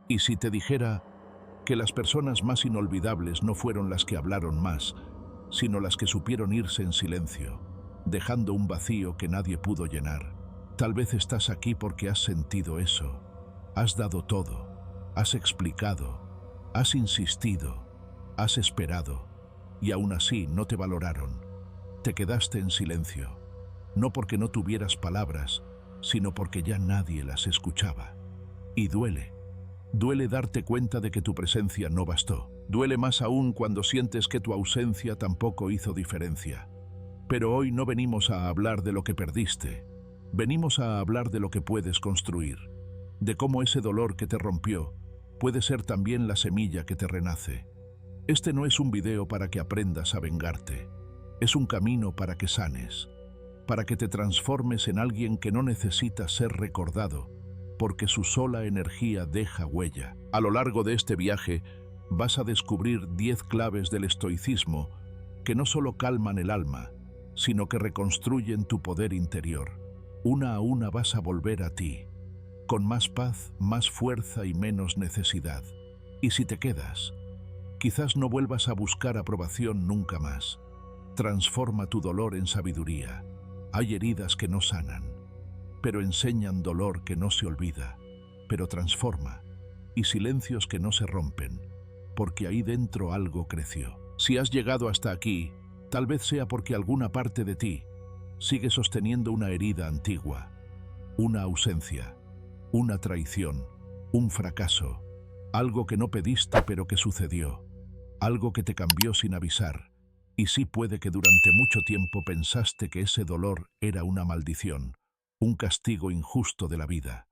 ¿Y si te dijera que las personas más inolvidables no fueron las que hablaron más, sino las que supieron irse en silencio, dejando un vacío que nadie pudo llenar? Tal vez estás aquí porque has sentido eso. Has dado todo, has explicado, has insistido, has esperado, y aún así no te valoraron. Te quedaste en silencio, no porque no tuvieras palabras, sino porque ya nadie las escuchaba. Y duele. Duele darte cuenta de que tu presencia no bastó. Duele más aún cuando sientes que tu ausencia tampoco hizo diferencia. Pero hoy no venimos a hablar de lo que perdiste. Venimos a hablar de lo que puedes construir. De cómo ese dolor que te rompió puede ser también la semilla que te renace. Este no es un video para que aprendas a vengarte. Es un camino para que sanes, para que te transformes en alguien que no necesita ser recordado, porque su sola energía deja huella. A lo largo de este viaje vas a descubrir 10 claves del estoicismo que no solo calman el alma, sino que reconstruyen tu poder interior. Una a una vas a volver a ti, con más paz, más fuerza y menos necesidad. Y si te quedas, quizás no vuelvas a buscar aprobación nunca más. Transforma tu dolor en sabiduría. Hay heridas que no sanan, pero enseñan dolor que no se olvida, pero transforma, y silencios que no se rompen, porque ahí dentro algo creció. Si has llegado hasta aquí, tal vez sea porque alguna parte de ti sigue sosteniendo una herida antigua, una ausencia, una traición, un fracaso, algo que no pediste pero que sucedió, algo que te cambió sin avisar. Y sí puede que durante mucho tiempo pensaste que ese dolor era una maldición, un castigo injusto de la vida.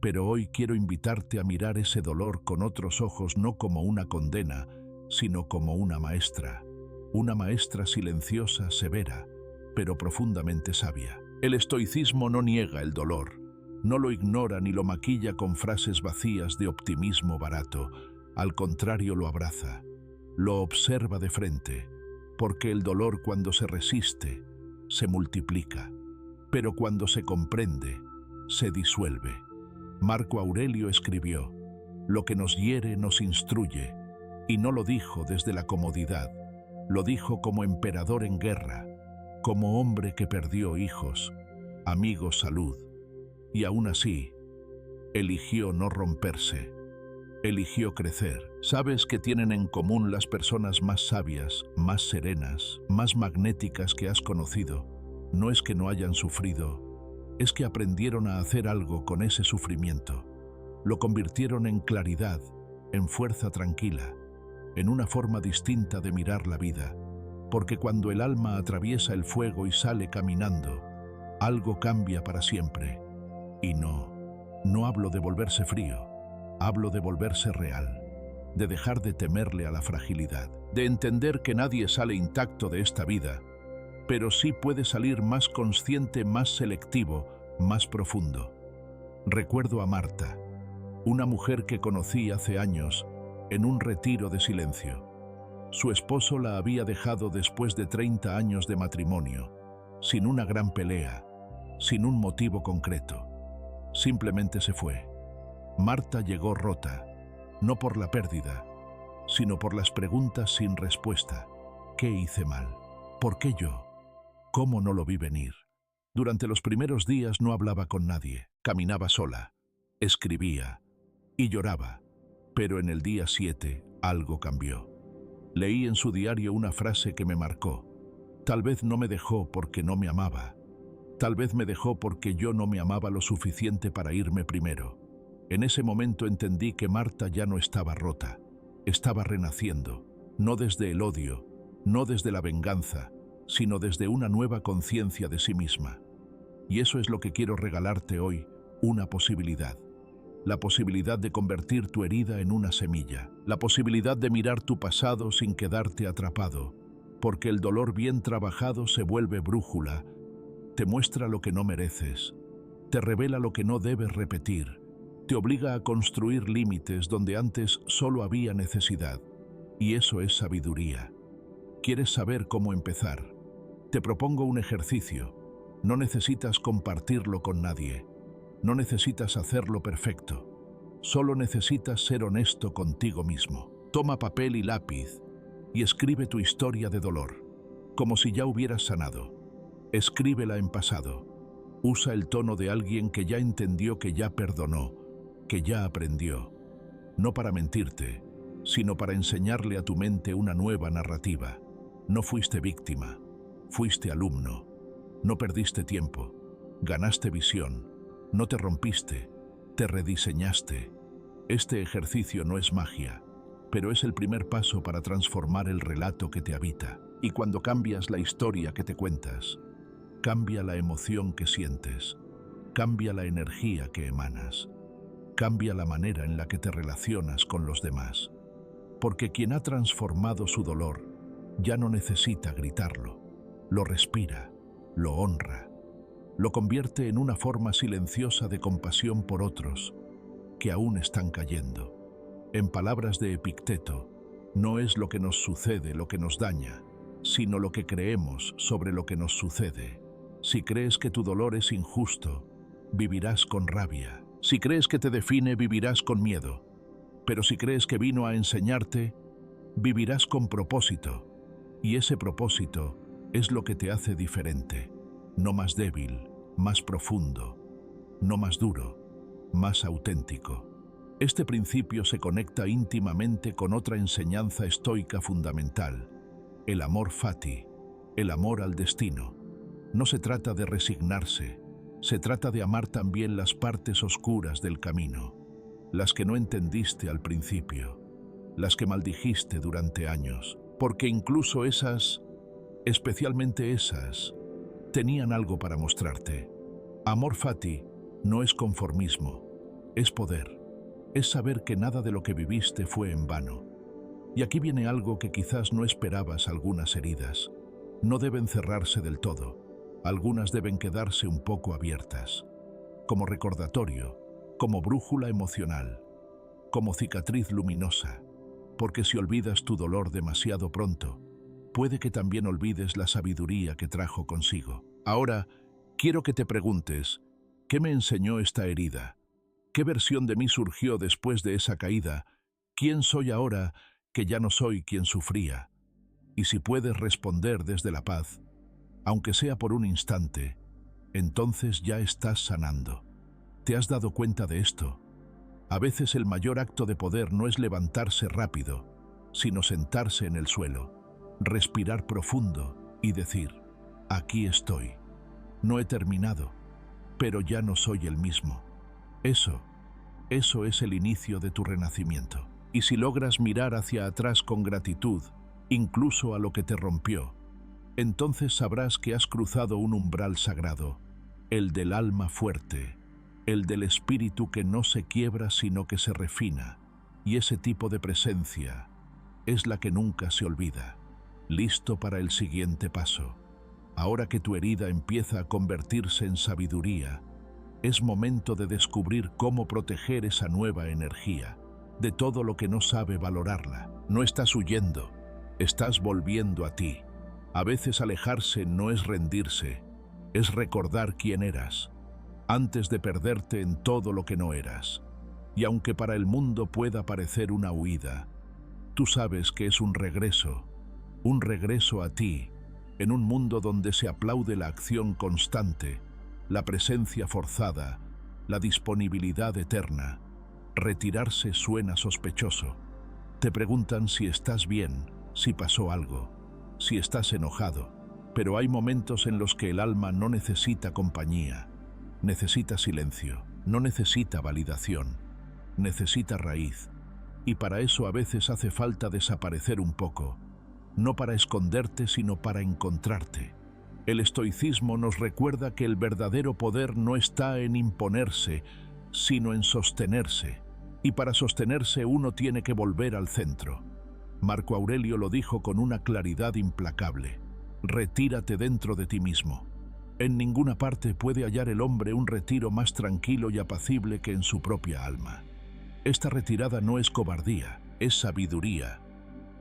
Pero hoy quiero invitarte a mirar ese dolor con otros ojos, no como una condena, sino como una maestra silenciosa, severa, pero profundamente sabia. El estoicismo no niega el dolor, no lo ignora ni lo maquilla con frases vacías de optimismo barato. Al contrario, lo abraza, lo observa de frente, porque el dolor cuando se resiste, se multiplica, pero cuando se comprende, se disuelve. Marco Aurelio escribió: lo que nos hiere nos instruye, y no lo dijo desde la comodidad, lo dijo como emperador en guerra, como hombre que perdió hijos, amigos, salud, y aún así, eligió no romperse, eligió crecer. ¿Sabes qué tienen en común las personas más sabias, más serenas, más magnéticas que has conocido? No es que no hayan sufrido, es que aprendieron a hacer algo con ese sufrimiento. Lo convirtieron en claridad, en fuerza tranquila, en una forma distinta de mirar la vida. Porque cuando el alma atraviesa el fuego y sale caminando, algo cambia para siempre. Y no hablo de volverse frío, hablo de volverse real, de dejar de temerle a la fragilidad, de entender que nadie sale intacto de esta vida, pero sí puede salir más consciente, más selectivo, más profundo. Recuerdo a Marta, una mujer que conocí hace años en un retiro de silencio. Su esposo la había dejado después de 30 años de matrimonio, sin una gran pelea, sin un motivo concreto. Simplemente se fue. Marta llegó rota, no por la pérdida, sino por las preguntas sin respuesta. ¿Qué hice mal? ¿Por qué yo? ¿Cómo no lo vi venir? Durante los primeros días no hablaba con nadie, caminaba sola, escribía y lloraba. Pero en el día 7 algo cambió. Leí en su diario una frase que me marcó. Tal vez no me dejó porque no me amaba. Tal vez me dejó porque yo no me amaba lo suficiente para irme primero. En ese momento entendí que Marta ya no estaba rota, estaba renaciendo, no desde el odio, no desde la venganza, sino desde una nueva conciencia de sí misma. Y eso es lo que quiero regalarte hoy, una posibilidad. La posibilidad de convertir tu herida en una semilla, la posibilidad de mirar tu pasado sin quedarte atrapado, porque el dolor bien trabajado se vuelve brújula, te muestra lo que no mereces, te revela lo que no debes repetir, te obliga a construir límites donde antes solo había necesidad, y eso es sabiduría. ¿Quieres saber cómo empezar? Te propongo un ejercicio. No necesitas compartirlo con nadie. No necesitas hacerlo perfecto. Solo necesitas ser honesto contigo mismo. Toma papel y lápiz y escribe tu historia de dolor, como si ya hubieras sanado. Escríbela en pasado. Usa el tono de alguien que ya entendió, que ya perdonó, que ya aprendió. No para mentirte, sino para enseñarle a tu mente una nueva narrativa. No fuiste víctima, fuiste alumno. No perdiste tiempo, ganaste visión. No te rompiste, te rediseñaste. Este ejercicio no es magia, pero es el primer paso para transformar el relato que te habita. Y cuando cambias la historia que te cuentas, cambia la emoción que sientes, cambia la energía que emanas, cambia la manera en la que te relacionas con los demás. Porque quien ha transformado su dolor ya no necesita gritarlo, lo respira, lo honra, lo convierte en una forma silenciosa de compasión por otros que aún están cayendo. En palabras de Epicteto, no es lo que nos sucede lo que nos daña, sino lo que creemos sobre lo que nos sucede. Si crees que tu dolor es injusto, vivirás con rabia. Si crees que te define, vivirás con miedo. Pero si crees que vino a enseñarte, vivirás con propósito. Y ese propósito es lo que te hace diferente. No más débil, más profundo. No más duro, más auténtico. Este principio se conecta íntimamente con otra enseñanza estoica fundamental: el amor fati, el amor al destino. No se trata de resignarse, se trata de amar también las partes oscuras del camino, las que no entendiste al principio, las que maldijiste durante años, porque incluso esas, especialmente esas, tenían algo para mostrarte. Amor fati no es conformismo, es poder. Es saber que nada de lo que viviste fue en vano. Y aquí viene algo que quizás no esperabas: algunas heridas no deben cerrarse del todo, algunas deben quedarse un poco abiertas, como recordatorio, como brújula emocional, como cicatriz luminosa, porque si olvidas tu dolor demasiado pronto, puede que también olvides la sabiduría que trajo consigo. Ahora, quiero que te preguntes, ¿qué me enseñó esta herida? ¿Qué versión de mí surgió después de esa caída? ¿Quién soy ahora que ya no soy quien sufría? Y si puedes responder desde la paz, aunque sea por un instante, entonces ya estás sanando. ¿Te has dado cuenta de esto? A veces el mayor acto de poder no es levantarse rápido, sino sentarse en el suelo, respirar profundo y decir: aquí estoy. No he terminado, pero ya no soy el mismo. Eso es el inicio de tu renacimiento. Y si logras mirar hacia atrás con gratitud, incluso a lo que te rompió, entonces sabrás que has cruzado un umbral sagrado, el del alma fuerte, el del espíritu que no se quiebra sino que se refina. Y ese tipo de presencia es la que nunca se olvida. Listo para el siguiente paso. Ahora que tu herida empieza a convertirse en sabiduría, es momento de descubrir cómo proteger esa nueva energía de todo lo que no sabe valorarla. No estás huyendo, estás volviendo a ti. A veces alejarse no es rendirse, es recordar quién eras, antes de perderte en todo lo que no eras. Y aunque para el mundo pueda parecer una huida, tú sabes que es un regreso a ti, en un mundo donde se aplaude la acción constante, la presencia forzada, la disponibilidad eterna. Retirarse suena sospechoso. Te preguntan si estás bien, si pasó algo, si estás enojado. Pero hay momentos en los que el alma no necesita compañía, necesita silencio, no necesita validación, necesita raíz. Y para eso a veces hace falta desaparecer un poco, no para esconderte, sino para encontrarte. El estoicismo nos recuerda que el verdadero poder no está en imponerse, sino en sostenerse. Y para sostenerse uno tiene que volver al centro. Marco Aurelio lo dijo con una claridad implacable: retírate dentro de ti mismo. En ninguna parte puede hallar el hombre un retiro más tranquilo y apacible que en su propia alma. Esta retirada no es cobardía, es sabiduría.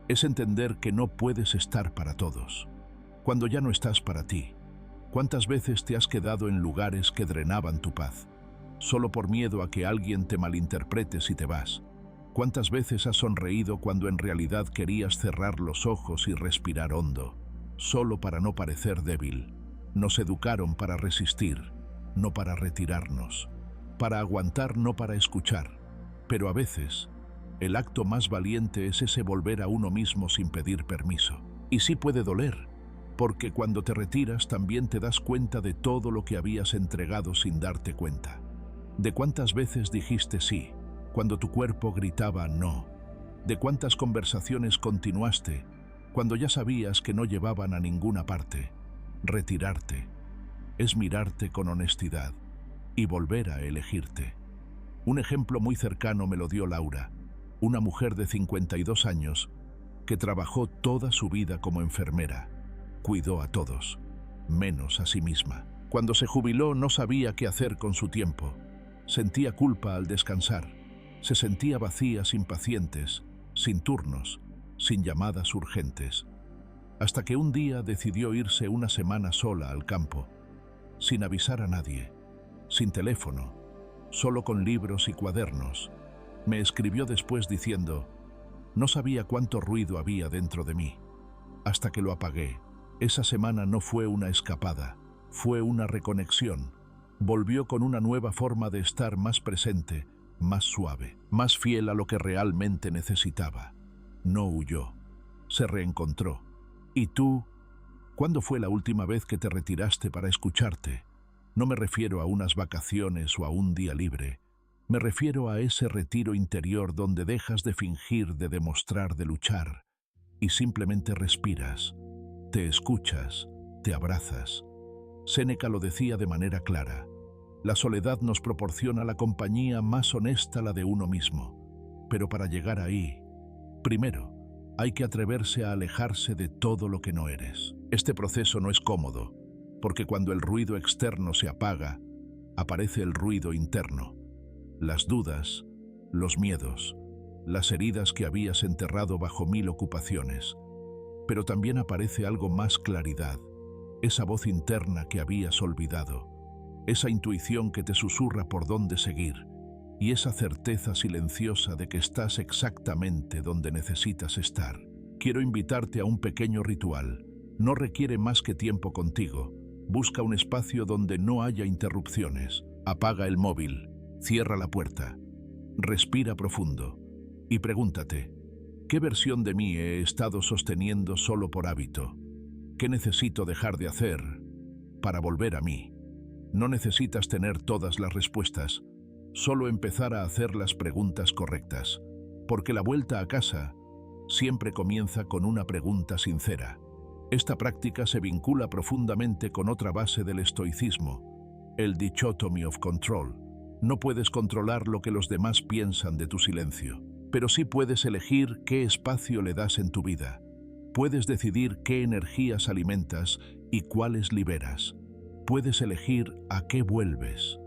Es entender que no puedes estar para todos. Cuando ya no estás para ti, ¿cuántas veces te has quedado en lugares que drenaban tu paz? solo por miedo a que alguien te malinterprete si te vas. ¿Cuántas veces has sonreído cuando en realidad querías cerrar los ojos y respirar hondo, solo para no parecer débil? Nos educaron para resistir, no para retirarnos, para aguantar, no para escuchar. Pero a veces, el acto más valiente es ese volver a uno mismo sin pedir permiso. Y sí puede doler, porque cuando te retiras también te das cuenta de todo lo que habías entregado sin darte cuenta. De cuántas veces dijiste sí, cuando tu cuerpo gritaba no. De cuántas conversaciones continuaste, cuando ya sabías que no llevaban a ninguna parte. Retirarte es mirarte con honestidad y volver a elegirte. Un ejemplo muy cercano me lo dio Laura, una mujer de 52 años que trabajó toda su vida como enfermera. Cuidó a todos, menos a sí misma. Cuando se jubiló no sabía qué hacer con su tiempo. Sentía culpa al descansar. Se sentía vacía sin pacientes, sin turnos, sin llamadas urgentes. Hasta que un día decidió irse una semana sola al campo, sin avisar a nadie, sin teléfono, solo con libros y cuadernos. Me escribió después diciendo: no sabía cuánto ruido había dentro de mí, hasta que lo apagué. Esa semana no fue una escapada, fue una reconexión. Volvió con una nueva forma de estar, más presente, más suave, más fiel a lo que realmente necesitaba. No huyó, se reencontró. ¿Y tú? ¿Cuándo fue la última vez que te retiraste para escucharte? No me refiero a unas vacaciones o a un día libre. Me refiero a ese retiro interior donde dejas de fingir, de demostrar, de luchar, y simplemente respiras, te escuchas, te abrazas. Séneca lo decía de manera clara: la soledad nos proporciona la compañía más honesta, la de uno mismo. Pero para llegar ahí, primero, hay que atreverse a alejarse de todo lo que no eres. Este proceso no es cómodo, porque cuando el ruido externo se apaga, aparece el ruido interno. Las dudas, los miedos, las heridas que habías enterrado bajo 1000 ocupaciones. Pero también aparece algo más: claridad, esa voz interna que habías olvidado, esa intuición que te susurra por dónde seguir, y esa certeza silenciosa de que estás exactamente donde necesitas estar. Quiero invitarte a un pequeño ritual. No requiere más que tiempo contigo. Busca un espacio donde no haya interrupciones. Apaga el móvil, cierra la puerta, respira profundo y pregúntate: ¿qué versión de mí he estado sosteniendo solo por hábito? ¿Qué necesito dejar de hacer para volver a mí? No necesitas tener todas las respuestas, solo empezar a hacer las preguntas correctas, porque la vuelta a casa siempre comienza con una pregunta sincera. Esta práctica se vincula profundamente con otra base del estoicismo, el dichotomy of control. No puedes controlar lo que los demás piensan de tu silencio, pero sí puedes elegir qué espacio le das en tu vida. Puedes decidir qué energías alimentas y cuáles liberas. Puedes elegir a qué vuelves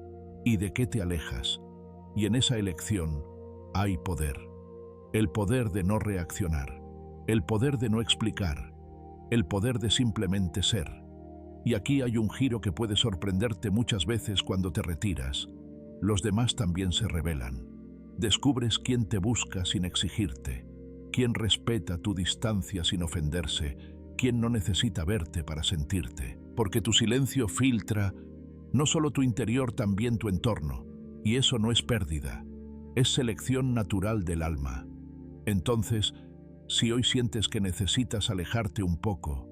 y de qué te alejas. Y en esa elección hay poder. El poder de no reaccionar, el poder de no explicar, el poder de simplemente ser. Y aquí hay un giro que puede sorprenderte muchas veces cuando te retiras. Los demás también se revelan. Descubres quién te busca sin exigirte, quién respeta tu distancia sin ofenderse, quién no necesita verte para sentirte. Porque tu silencio filtra no solo tu interior, también tu entorno. Y eso no es pérdida, es selección natural del alma. Entonces, si hoy sientes que necesitas alejarte un poco,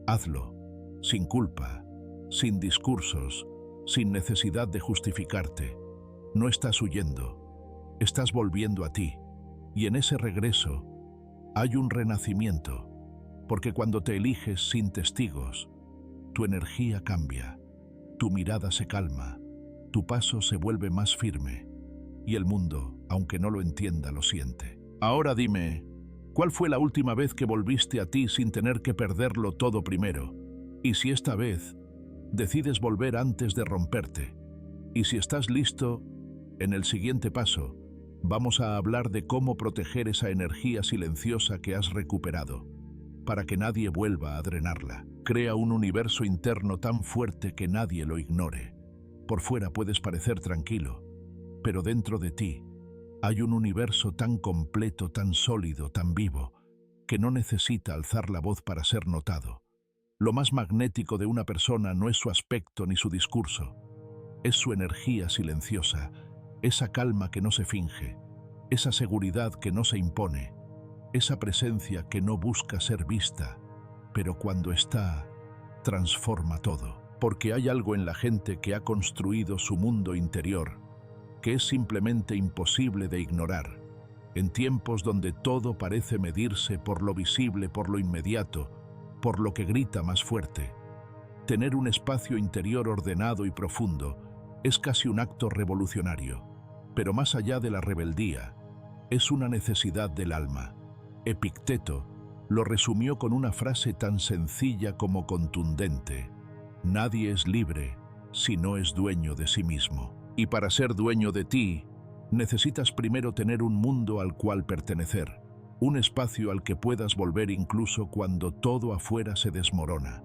hazlo, sin culpa, sin discursos, sin necesidad de justificarte. No estás huyendo, estás volviendo a ti. Y en ese regreso hay un renacimiento, porque cuando te eliges sin testigos, tu energía cambia, tu mirada se calma, tu paso se vuelve más firme, y el mundo, aunque no lo entienda, lo siente. Ahora dime, ¿cuál fue la última vez que volviste a ti sin tener que perderlo todo primero? Y si esta vez decides volver antes de romperte. Y si estás listo, en el siguiente paso, vamos a hablar de cómo proteger esa energía silenciosa que has recuperado, para que nadie vuelva a drenarla. Crea un universo interno tan fuerte que nadie lo ignore. Por fuera puedes parecer tranquilo, pero dentro de ti hay un universo tan completo, tan sólido, tan vivo, que no necesita alzar la voz para ser notado. Lo más magnético de una persona no es su aspecto ni su discurso, es su energía silenciosa, esa calma que no se finge, esa seguridad que no se impone, esa presencia que no busca ser vista, pero cuando está, transforma todo. Porque hay algo en la gente que ha construido su mundo interior, que es simplemente imposible de ignorar. En tiempos donde todo parece medirse por lo visible, por lo inmediato, por lo que grita más fuerte, tener un espacio interior ordenado y profundo es casi un acto revolucionario, pero más allá de la rebeldía, es una necesidad del alma. Epicteto lo resumió con una frase tan sencilla como contundente: nadie es libre si no es dueño de sí mismo. Y para ser dueño de ti, necesitas primero tener un mundo al cual pertenecer, un espacio al que puedas volver incluso cuando todo afuera se desmorona,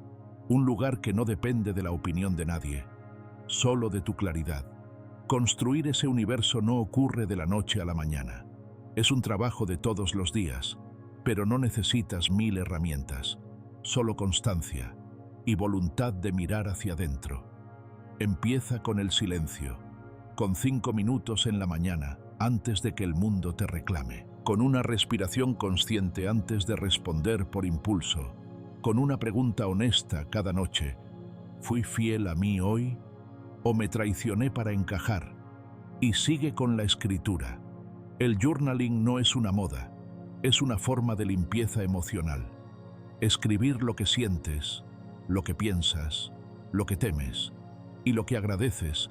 un lugar que no depende de la opinión de nadie, solo de tu claridad. Construir ese universo no ocurre de la noche a la mañana. Es un trabajo de todos los días, pero no necesitas 1000 herramientas, solo constancia y voluntad de mirar hacia adentro. Empieza con el silencio, con 5 minutos en la mañana, antes de que el mundo te reclame, con una respiración consciente antes de responder por impulso, con una pregunta honesta cada noche: ¿fui fiel a mí hoy o me traicioné para encajar? Y sigue con la escritura. El journaling no es una moda, es una forma de limpieza emocional. Escribir lo que sientes, lo que piensas, lo que temes y lo que agradeces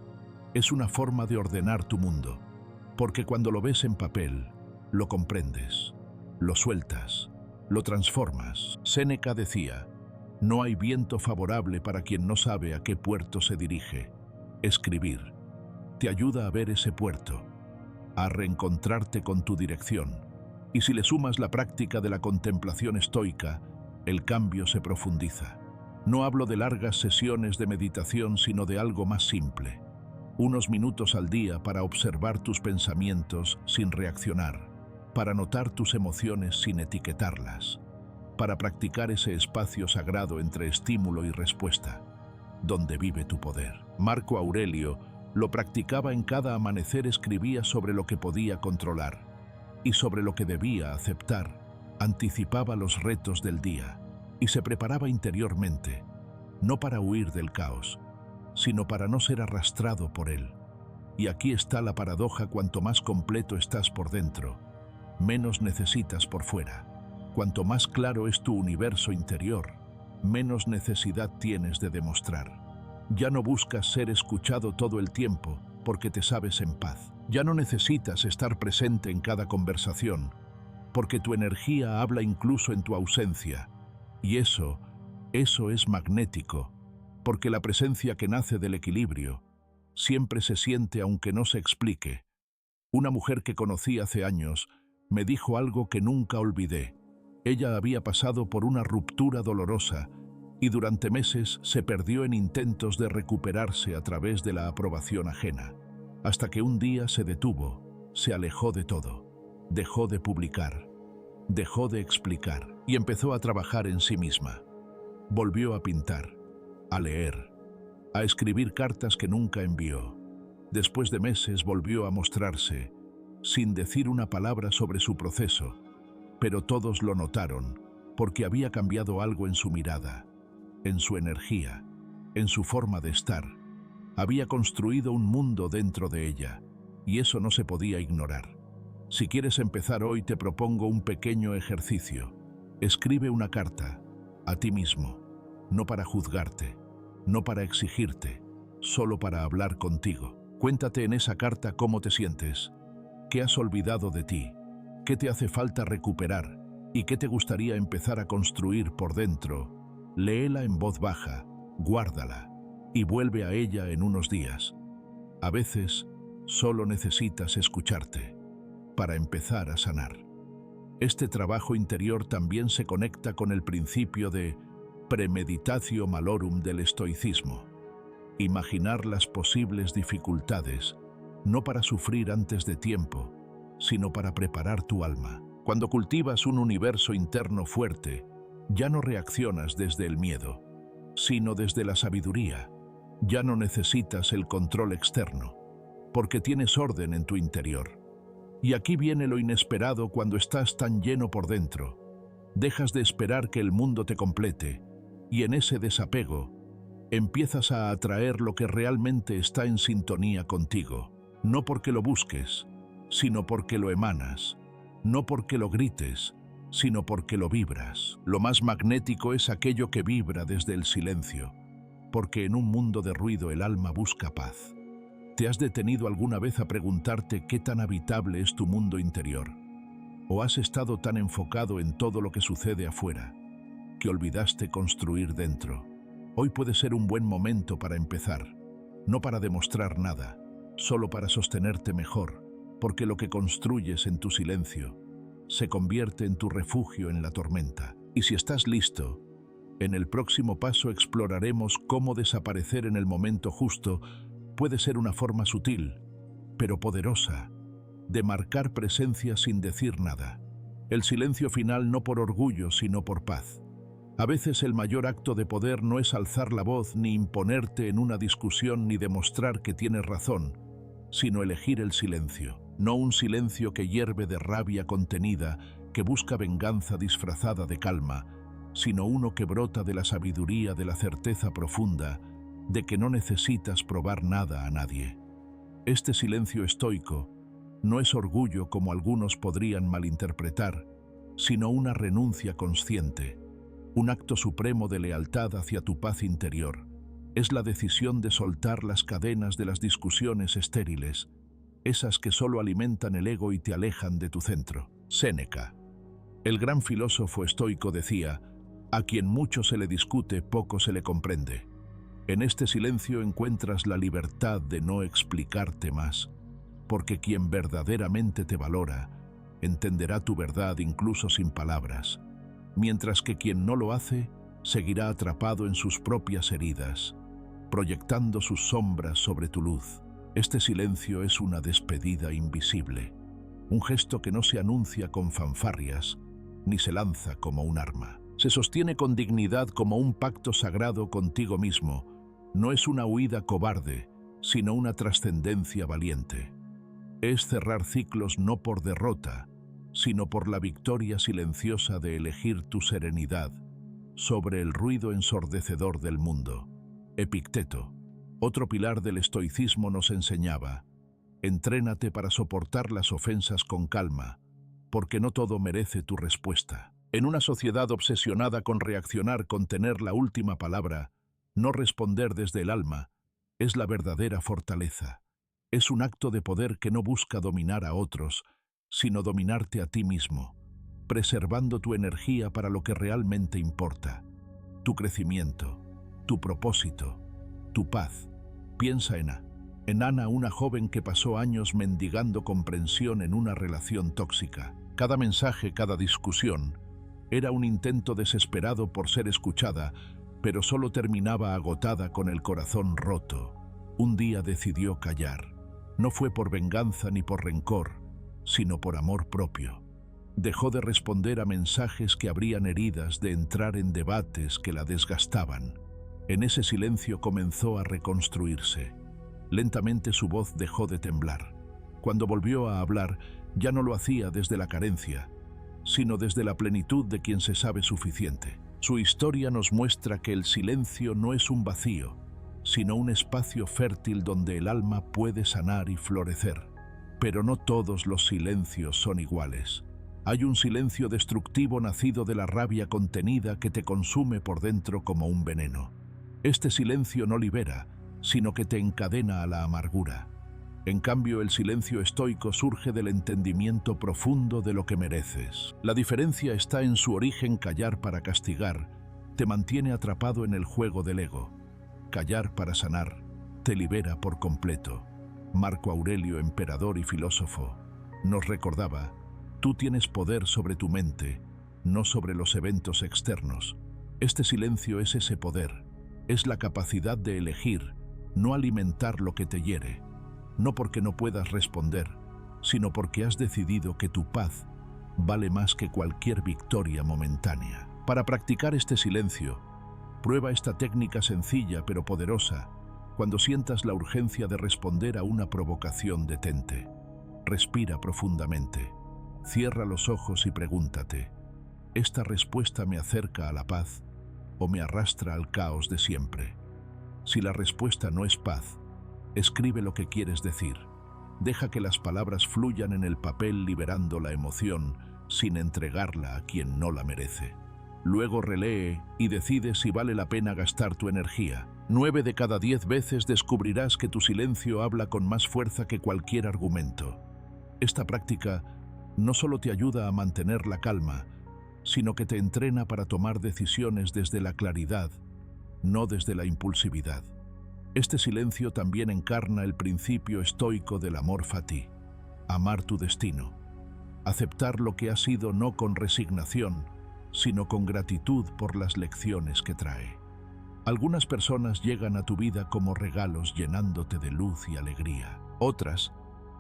es una forma de ordenar tu mundo, porque cuando lo ves en papel, lo comprendes, lo sueltas, lo transformas. Séneca decía: no hay viento favorable para quien no sabe a qué puerto se dirige. Escribir te ayuda a ver ese puerto, a reencontrarte con tu dirección. Y si le sumas la práctica de la contemplación estoica, el cambio se profundiza. No hablo de largas sesiones de meditación, sino de algo más simple. Unos minutos al día para observar tus pensamientos sin reaccionar, para notar tus emociones sin etiquetarlas, para practicar ese espacio sagrado entre estímulo y respuesta, donde vive tu poder. Marco Aurelio lo practicaba en cada amanecer, escribía sobre lo que podía controlar y sobre lo que debía aceptar, anticipaba los retos del día y se preparaba interiormente, no para huir del caos, sino para no ser arrastrado por él. Y aquí está la paradoja: cuanto más completo estás por dentro, menos necesitas por fuera. Cuanto más claro es tu universo interior, menos necesidad tienes de demostrar. Ya no buscas ser escuchado todo el tiempo porque te sabes en paz. Ya no necesitas estar presente en cada conversación, porque tu energía habla incluso en tu ausencia. Y eso es magnético, porque la presencia que nace del equilibrio siempre se siente aunque no se explique. Una mujer que conocí hace años me dijo algo que nunca olvidé. Ella había pasado por una ruptura dolorosa y durante meses se perdió en intentos de recuperarse a través de la aprobación ajena, hasta que un día se detuvo, se alejó de todo, dejó de publicar, dejó de explicar y empezó a trabajar en sí misma. Volvió a pintar, a leer, a escribir cartas que nunca envió. Después de meses volvió a mostrarse, sin decir una palabra sobre su proceso, pero todos lo notaron, porque había cambiado algo en su mirada, en su energía, en su forma de estar. Había construido un mundo dentro de ella, y eso no se podía ignorar. Si quieres empezar hoy, te propongo un pequeño ejercicio. Escribe una carta a ti mismo, no para juzgarte, no para exigirte, solo para hablar contigo. Cuéntate en esa carta cómo te sientes, qué has olvidado de ti, qué te hace falta recuperar y qué te gustaría empezar a construir por dentro. Léela en voz baja, guárdala y vuelve a ella en unos días. A veces solo necesitas escucharte para empezar a sanar. Este trabajo interior también se conecta con el principio de premeditatio malorum del estoicismo. imaginar las posibles dificultades, no para sufrir antes de tiempo, sino para preparar tu alma. Cuando cultivas un universo interno fuerte, ya no reaccionas desde el miedo, sino desde la sabiduría. Ya no necesitas el control externo, porque tienes orden en tu interior. Y aquí viene lo inesperado cuando estás tan lleno por dentro. Dejas de esperar que el mundo te complete, y en ese desapego, empiezas a atraer lo que realmente está en sintonía contigo, no porque lo busques, sino porque lo emanas, no porque lo grites, sino porque lo vibras. Lo más magnético es aquello que vibra desde el silencio, porque en un mundo de ruido el alma busca paz. ¿Te has detenido alguna vez a preguntarte qué tan habitable es tu mundo interior? ¿O has estado tan enfocado en todo lo que sucede afuera, que olvidaste construir dentro? Hoy puede ser un buen momento para empezar, no para demostrar nada, solo para sostenerte mejor, porque lo que construyes en tu silencio se convierte en tu refugio en la tormenta. Y si estás listo, en el próximo paso exploraremos cómo desaparecer en el momento justo puede ser una forma sutil, pero poderosa, de marcar presencia sin decir nada. El silencio final no por orgullo, sino por paz. A veces el mayor acto de poder no es alzar la voz, ni imponerte en una discusión, ni demostrar que tienes razón, sino elegir el silencio. No un silencio que hierve de rabia contenida, que busca venganza disfrazada de calma, sino uno que brota de la sabiduría, de la certeza profunda, de que no necesitas probar nada a nadie. Este silencio estoico no es orgullo como algunos podrían malinterpretar, sino una renuncia consciente, un acto supremo de lealtad hacia tu paz interior. Es la decisión de soltar las cadenas de las discusiones estériles, esas que solo alimentan el ego y te alejan de tu centro. Séneca, el gran filósofo estoico, decía: a quien mucho se le discute, poco se le comprende. En este silencio encuentras la libertad de no explicarte más, porque quien verdaderamente te valora, entenderá tu verdad incluso sin palabras, mientras que quien no lo hace, seguirá atrapado en sus propias heridas, proyectando sus sombras sobre tu luz. Este silencio es una despedida invisible, un gesto que no se anuncia con fanfarrias, ni se lanza como un arma. Se sostiene con dignidad como un pacto sagrado contigo mismo. No es una huida cobarde, sino una trascendencia valiente. Es cerrar ciclos no por derrota, sino por la victoria silenciosa de elegir tu serenidad sobre el ruido ensordecedor del mundo. Epicteto, otro pilar del estoicismo, nos enseñaba: entrénate para soportar las ofensas con calma, porque no todo merece tu respuesta. En una sociedad obsesionada con reaccionar, con tener la última palabra, no responder desde el alma es la verdadera fortaleza. Es un acto de poder que no busca dominar a otros, sino dominarte a ti mismo, preservando tu energía para lo que realmente importa: tu crecimiento, tu propósito, tu paz. Piensa en Ana, una joven que pasó años mendigando comprensión en una relación tóxica. Cada mensaje, cada discusión, era un intento desesperado por ser escuchada, pero solo terminaba agotada con el corazón roto. Un día decidió callar. No fue por venganza ni por rencor, sino por amor propio. Dejó de responder a mensajes que abrían heridas, de entrar en debates que la desgastaban. En ese silencio comenzó a reconstruirse. Lentamente su voz dejó de temblar. Cuando volvió a hablar, ya no lo hacía desde la carencia, sino desde la plenitud de quien se sabe suficiente. Su historia nos muestra que el silencio no es un vacío, sino un espacio fértil donde el alma puede sanar y florecer. Pero no todos los silencios son iguales. Hay un silencio destructivo nacido de la rabia contenida que te consume por dentro como un veneno. Este silencio no libera, sino que te encadena a la amargura. En cambio, el silencio estoico surge del entendimiento profundo de lo que mereces. La diferencia está en su origen. Callar para castigar te mantiene atrapado en el juego del ego. Callar para sanar te libera por completo. Marco Aurelio, emperador y filósofo, nos recordaba: tú tienes poder sobre tu mente, no sobre los eventos externos. Este silencio es ese poder, es la capacidad de elegir, no alimentar lo que te hiere, no porque no puedas responder, sino porque has decidido que tu paz vale más que cualquier victoria momentánea. Para practicar este silencio, prueba esta técnica sencilla pero poderosa. Cuando sientas la urgencia de responder a una provocación, detente. Respira profundamente. Cierra los ojos y pregúntate, ¿esta respuesta me acerca a la paz o me arrastra al caos de siempre? Si la respuesta no es paz, escribe lo que quieres decir. Deja que las palabras fluyan en el papel liberando la emoción sin entregarla a quien no la merece. Luego relee y decide si vale la pena gastar tu energía. 9 de cada 10 veces descubrirás que tu silencio habla con más fuerza que cualquier argumento. Esta práctica no solo te ayuda a mantener la calma, sino que te entrena para tomar decisiones desde la claridad, no desde la impulsividad. Este silencio también encarna el principio estoico del amor fati, amar tu destino, aceptar lo que ha sido no con resignación, sino con gratitud por las lecciones que trae. Algunas personas llegan a tu vida como regalos llenándote de luz y alegría. Otras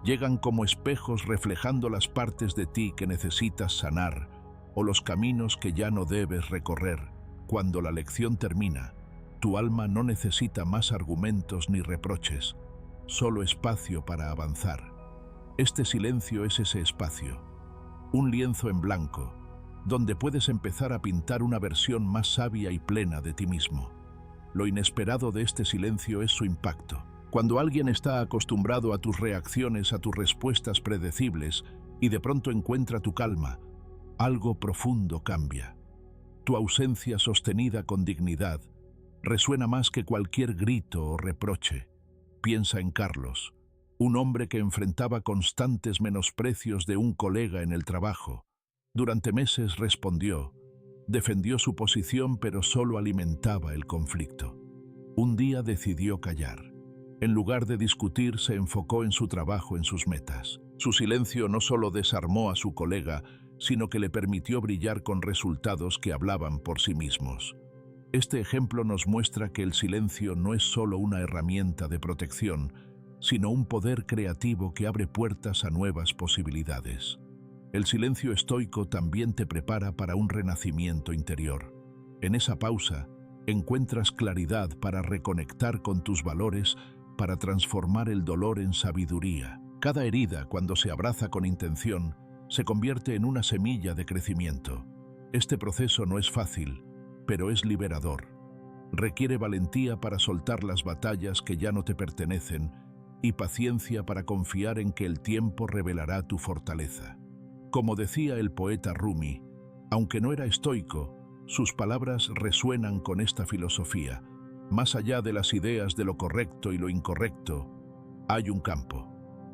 llegan como espejos reflejando las partes de ti que necesitas sanar o los caminos que ya no debes recorrer. Cuando la lección termina, tu alma no necesita más argumentos ni reproches, solo espacio para avanzar. Este silencio es ese espacio, un lienzo en blanco, donde puedes empezar a pintar una versión más sabia y plena de ti mismo. Lo inesperado de este silencio es su impacto. Cuando alguien está acostumbrado a tus reacciones, a tus respuestas predecibles, y de pronto encuentra tu calma, algo profundo cambia. Tu ausencia sostenida con dignidad resuena más que cualquier grito o reproche. Piensa en Carlos, un hombre que enfrentaba constantes menosprecios de un colega en el trabajo. Durante meses respondió, defendió su posición, pero solo alimentaba el conflicto. Un día decidió callar. En lugar de discutir, se enfocó en su trabajo, en sus metas. Su silencio no solo desarmó a su colega, sino que le permitió brillar con resultados que hablaban por sí mismos. Este ejemplo nos muestra que el silencio no es solo una herramienta de protección, sino un poder creativo que abre puertas a nuevas posibilidades. El silencio estoico también te prepara para un renacimiento interior. En esa pausa, encuentras claridad para reconectar con tus valores, para transformar el dolor en sabiduría. Cada herida, cuando se abraza con intención, se convierte en una semilla de crecimiento. Este proceso no es fácil, pero es liberador. Requiere valentía para soltar las batallas que ya no te pertenecen y paciencia para confiar en que el tiempo revelará tu fortaleza. Como decía el poeta Rumi, aunque no era estoico, sus palabras resuenan con esta filosofía. Más allá de las ideas de lo correcto y lo incorrecto, hay un campo.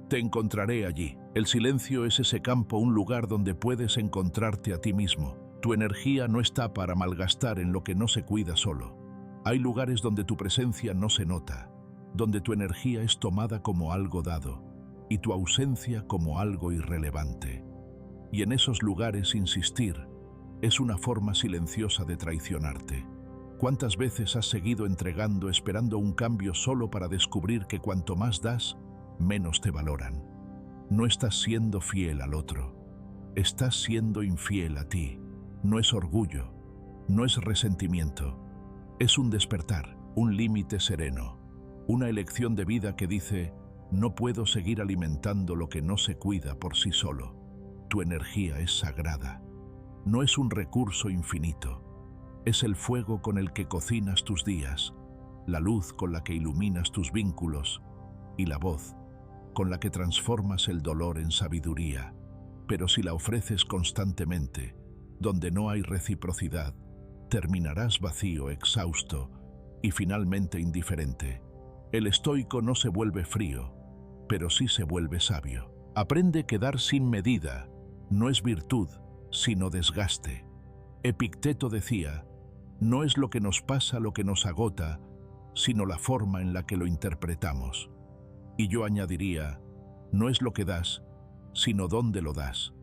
Te encontraré allí. El silencio es ese campo, un lugar donde puedes encontrarte a ti mismo. Tu energía no está para malgastar en lo que no se cuida solo. Hay lugares donde tu presencia no se nota, donde tu energía es tomada como algo dado y tu ausencia como algo irrelevante. Y en esos lugares insistir es una forma silenciosa de traicionarte. ¿Cuántas veces has seguido entregando, esperando un cambio solo para descubrir que cuanto más das, menos te valoran? No estás siendo fiel al otro, estás siendo infiel a ti. No es orgullo, no es resentimiento, es un despertar, un límite sereno, una elección de vida que dice, no puedo seguir alimentando lo que no se cuida por sí solo. Tu energía es sagrada, no es un recurso infinito, es el fuego con el que cocinas tus días, la luz con la que iluminas tus vínculos y la voz con la que transformas el dolor en sabiduría. Pero si la ofreces constantemente, donde no hay reciprocidad, terminarás vacío, exhausto y finalmente indiferente. El estoico no se vuelve frío, pero sí se vuelve sabio. Aprende que dar sin medida no es virtud, sino desgaste. Epicteto decía, no es lo que nos pasa lo que nos agota, sino la forma en la que lo interpretamos. Y yo añadiría, no es lo que das, sino dónde lo das.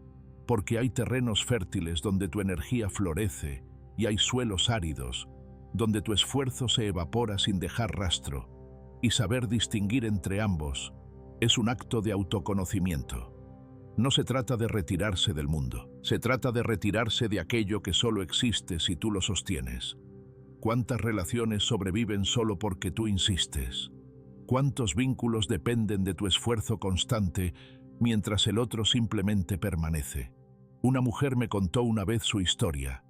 Porque hay terrenos fértiles donde tu energía florece y hay suelos áridos donde tu esfuerzo se evapora sin dejar rastro. y saber distinguir entre ambos es un acto de autoconocimiento. No se trata de retirarse del mundo, se trata de retirarse de aquello que solo existe si tú lo sostienes. ¿Cuántas relaciones sobreviven solo porque tú insistes? ¿Cuántos vínculos dependen de tu esfuerzo constante mientras el otro simplemente permanece? Una mujer me contó una vez su historia.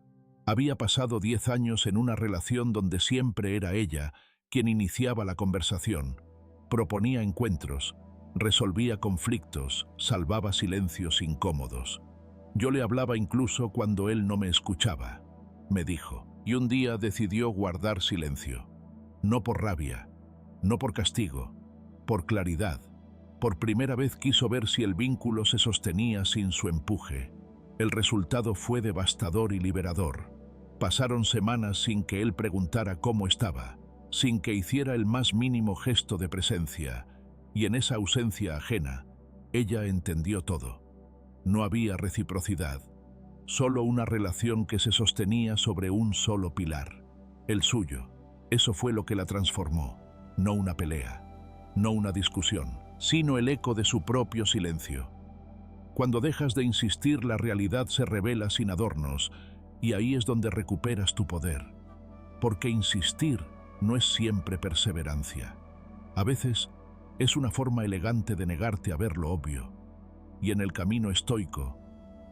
Había pasado 10 años en una relación donde siempre era ella quien iniciaba la conversación, proponía encuentros, resolvía conflictos, salvaba silencios incómodos. Yo le hablaba incluso cuando él no me escuchaba, me dijo, y un día decidió guardar silencio. No por rabia, no por castigo, por claridad. Por primera vez quiso ver si el vínculo se sostenía sin su empuje. El resultado fue devastador y liberador. Pasaron semanas sin que él preguntara cómo estaba, sin que hiciera el más mínimo gesto de presencia, y en esa ausencia ajena, ella entendió todo. No había reciprocidad, solo una relación que se sostenía sobre un solo pilar, el suyo. Eso fue lo que la transformó, no una pelea, no una discusión, sino el eco de su propio silencio. Cuando dejas de insistir, la realidad se revela sin adornos, y ahí es donde recuperas tu poder. Porque insistir no es siempre perseverancia. A veces es una forma elegante de negarte a ver lo obvio. Y en el camino estoico,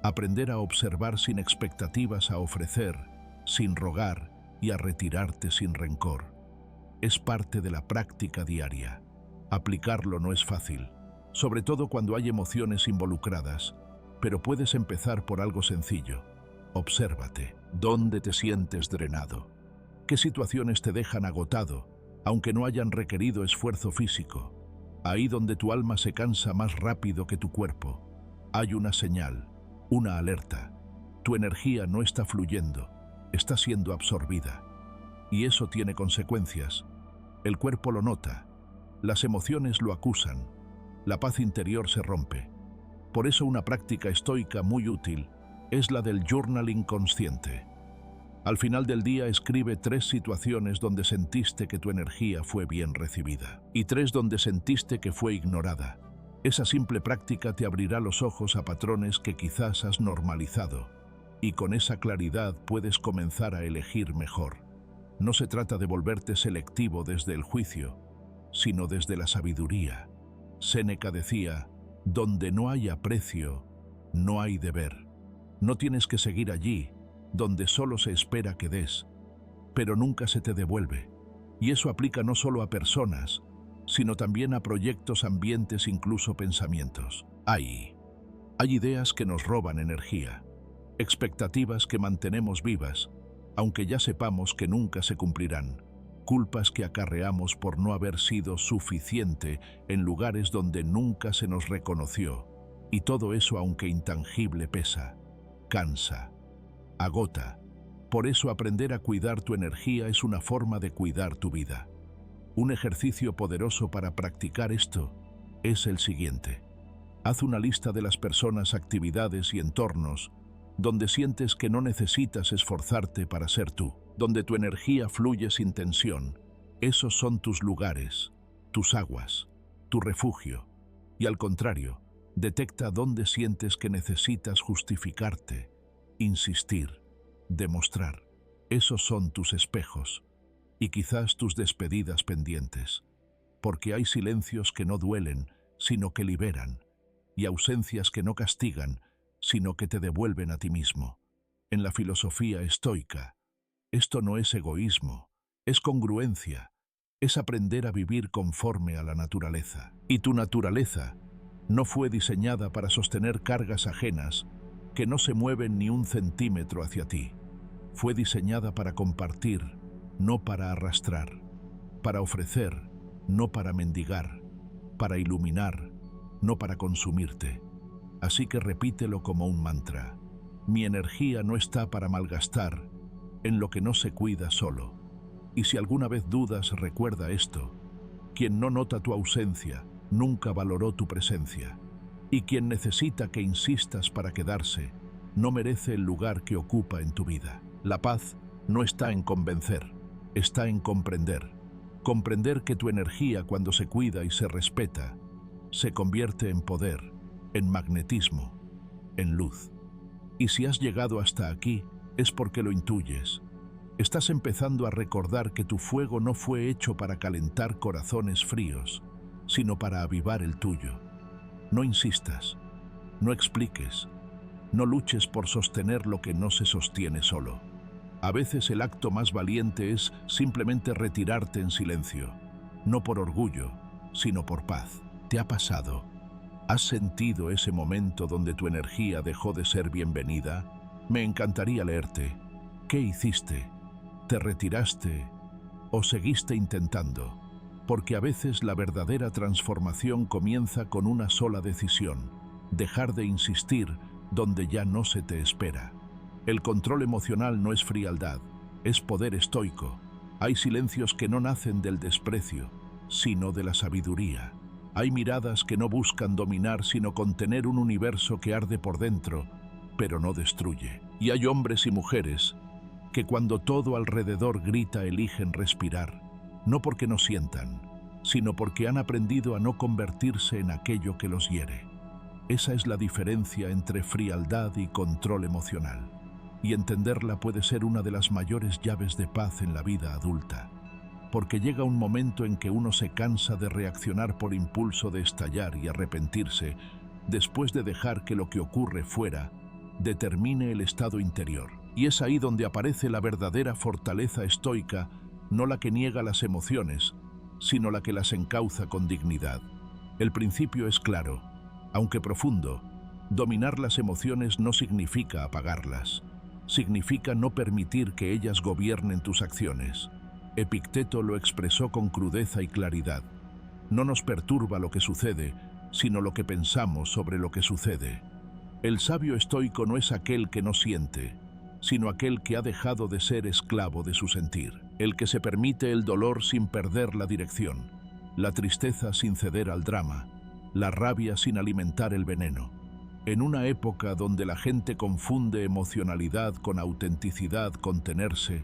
aprender a observar sin expectativas, a ofrecer, sin rogar y a retirarte sin rencor. Es parte de la práctica diaria. Aplicarlo no es fácil, sobre todo cuando hay emociones involucradas, pero puedes empezar por algo sencillo. Obsérvate. ¿Dónde te sientes drenado? ¿Qué situaciones te dejan agotado, aunque no hayan requerido esfuerzo físico? Ahí donde tu alma se cansa más rápido que tu cuerpo, hay una señal, una alerta. Tu energía no está fluyendo, está siendo absorbida. Y eso tiene consecuencias. El cuerpo lo nota, las emociones lo acusan, la paz interior se rompe. Por eso una práctica estoica muy útil es la del journaling consciente. Al final del día escribe 3 situaciones donde sentiste que tu energía fue bien recibida y 3 donde sentiste que fue ignorada. Esa simple práctica te abrirá los ojos a patrones que quizás has normalizado, y con esa claridad puedes comenzar a elegir mejor. No se trata de volverte selectivo desde el juicio, sino desde la sabiduría. Séneca decía, donde no hay aprecio, no hay deber. No tienes que seguir allí, donde solo se espera que des, pero nunca se te devuelve. Y eso aplica no solo a personas, sino también a proyectos, ambientes, incluso pensamientos. Hay ideas que nos roban energía, expectativas que mantenemos vivas, aunque ya sepamos que nunca se cumplirán, culpas que acarreamos por no haber sido suficiente en lugares donde nunca se nos reconoció, y todo eso, aunque intangible, pesa, cansa, agota. Por eso aprender a cuidar tu energía es una forma de cuidar tu vida. Un ejercicio poderoso para practicar esto es el siguiente. Haz una lista de las personas, actividades y entornos donde sientes que no necesitas esforzarte para ser tú, donde tu energía fluye sin tensión. Esos son tus lugares, tus aguas, tu refugio. Y al contrario, detecta dónde sientes que necesitas justificarte, insistir, demostrar. Esos son tus espejos y quizás tus despedidas pendientes, porque hay silencios que no duelen, sino que liberan, y ausencias que no castigan, sino que te devuelven a ti mismo. En la filosofía estoica, esto no es egoísmo, es congruencia, es aprender a vivir conforme a la naturaleza. Y tu naturaleza no fue diseñada para sostener cargas ajenas que no se mueven ni un centímetro hacia ti. Fue diseñada para compartir, no para arrastrar, para ofrecer, no para mendigar, para iluminar, no para consumirte. Así que repítelo como un mantra. Mi energía no está para malgastar en lo que no se cuida solo. Y si alguna vez dudas, recuerda esto. Quien no nota tu ausencia, nunca valoró tu presencia. Y quien necesita que insistas para quedarse, no merece el lugar que ocupa en tu vida. La paz no está en convencer, está en comprender. Comprender que tu energía, cuando se cuida y se respeta, se convierte en poder, en magnetismo, en luz. Y si has llegado hasta aquí, es porque lo intuyes. Estás empezando a recordar que tu fuego no fue hecho para calentar corazones fríos, sino para avivar el tuyo. No insistas, no expliques, no luches por sostener lo que no se sostiene solo. A veces el acto más valiente es simplemente retirarte en silencio, no por orgullo, sino por paz. ¿Te ha pasado? ¿Has sentido ese momento donde tu energía dejó de ser bienvenida? Me encantaría leerte. ¿Qué hiciste? ¿Te retiraste o seguiste intentando? Porque a veces la verdadera transformación comienza con una sola decisión: dejar de insistir donde ya no se te espera. El control emocional no es frialdad, es poder estoico. Hay silencios que no nacen del desprecio, sino de la sabiduría. Hay miradas que no buscan dominar, sino contener un universo que arde por dentro, pero no destruye. Y hay hombres y mujeres que cuando todo alrededor grita eligen respirar, no porque no sientan, sino porque han aprendido a no convertirse en aquello que los hiere. Esa es la diferencia entre frialdad y control emocional, y entenderla puede ser una de las mayores llaves de paz en la vida adulta, porque llega un momento en que uno se cansa de reaccionar por impulso, de estallar y arrepentirse, después de dejar que lo que ocurre fuera determine el estado interior. Y es ahí donde aparece la verdadera fortaleza estoica, no la que niega las emociones, sino la que las encauza con dignidad. El principio es claro, aunque profundo. Dominar las emociones no significa apagarlas, significa no permitir que ellas gobiernen tus acciones. Epicteto lo expresó con crudeza y claridad. No nos perturba lo que sucede, sino lo que pensamos sobre lo que sucede. El sabio estoico no es aquel que no siente, sino aquel que ha dejado de ser esclavo de su sentir, el que se permite el dolor sin perder la dirección, la tristeza sin ceder al drama, la rabia sin alimentar el veneno. En una época donde la gente confunde emocionalidad con autenticidad, contenerse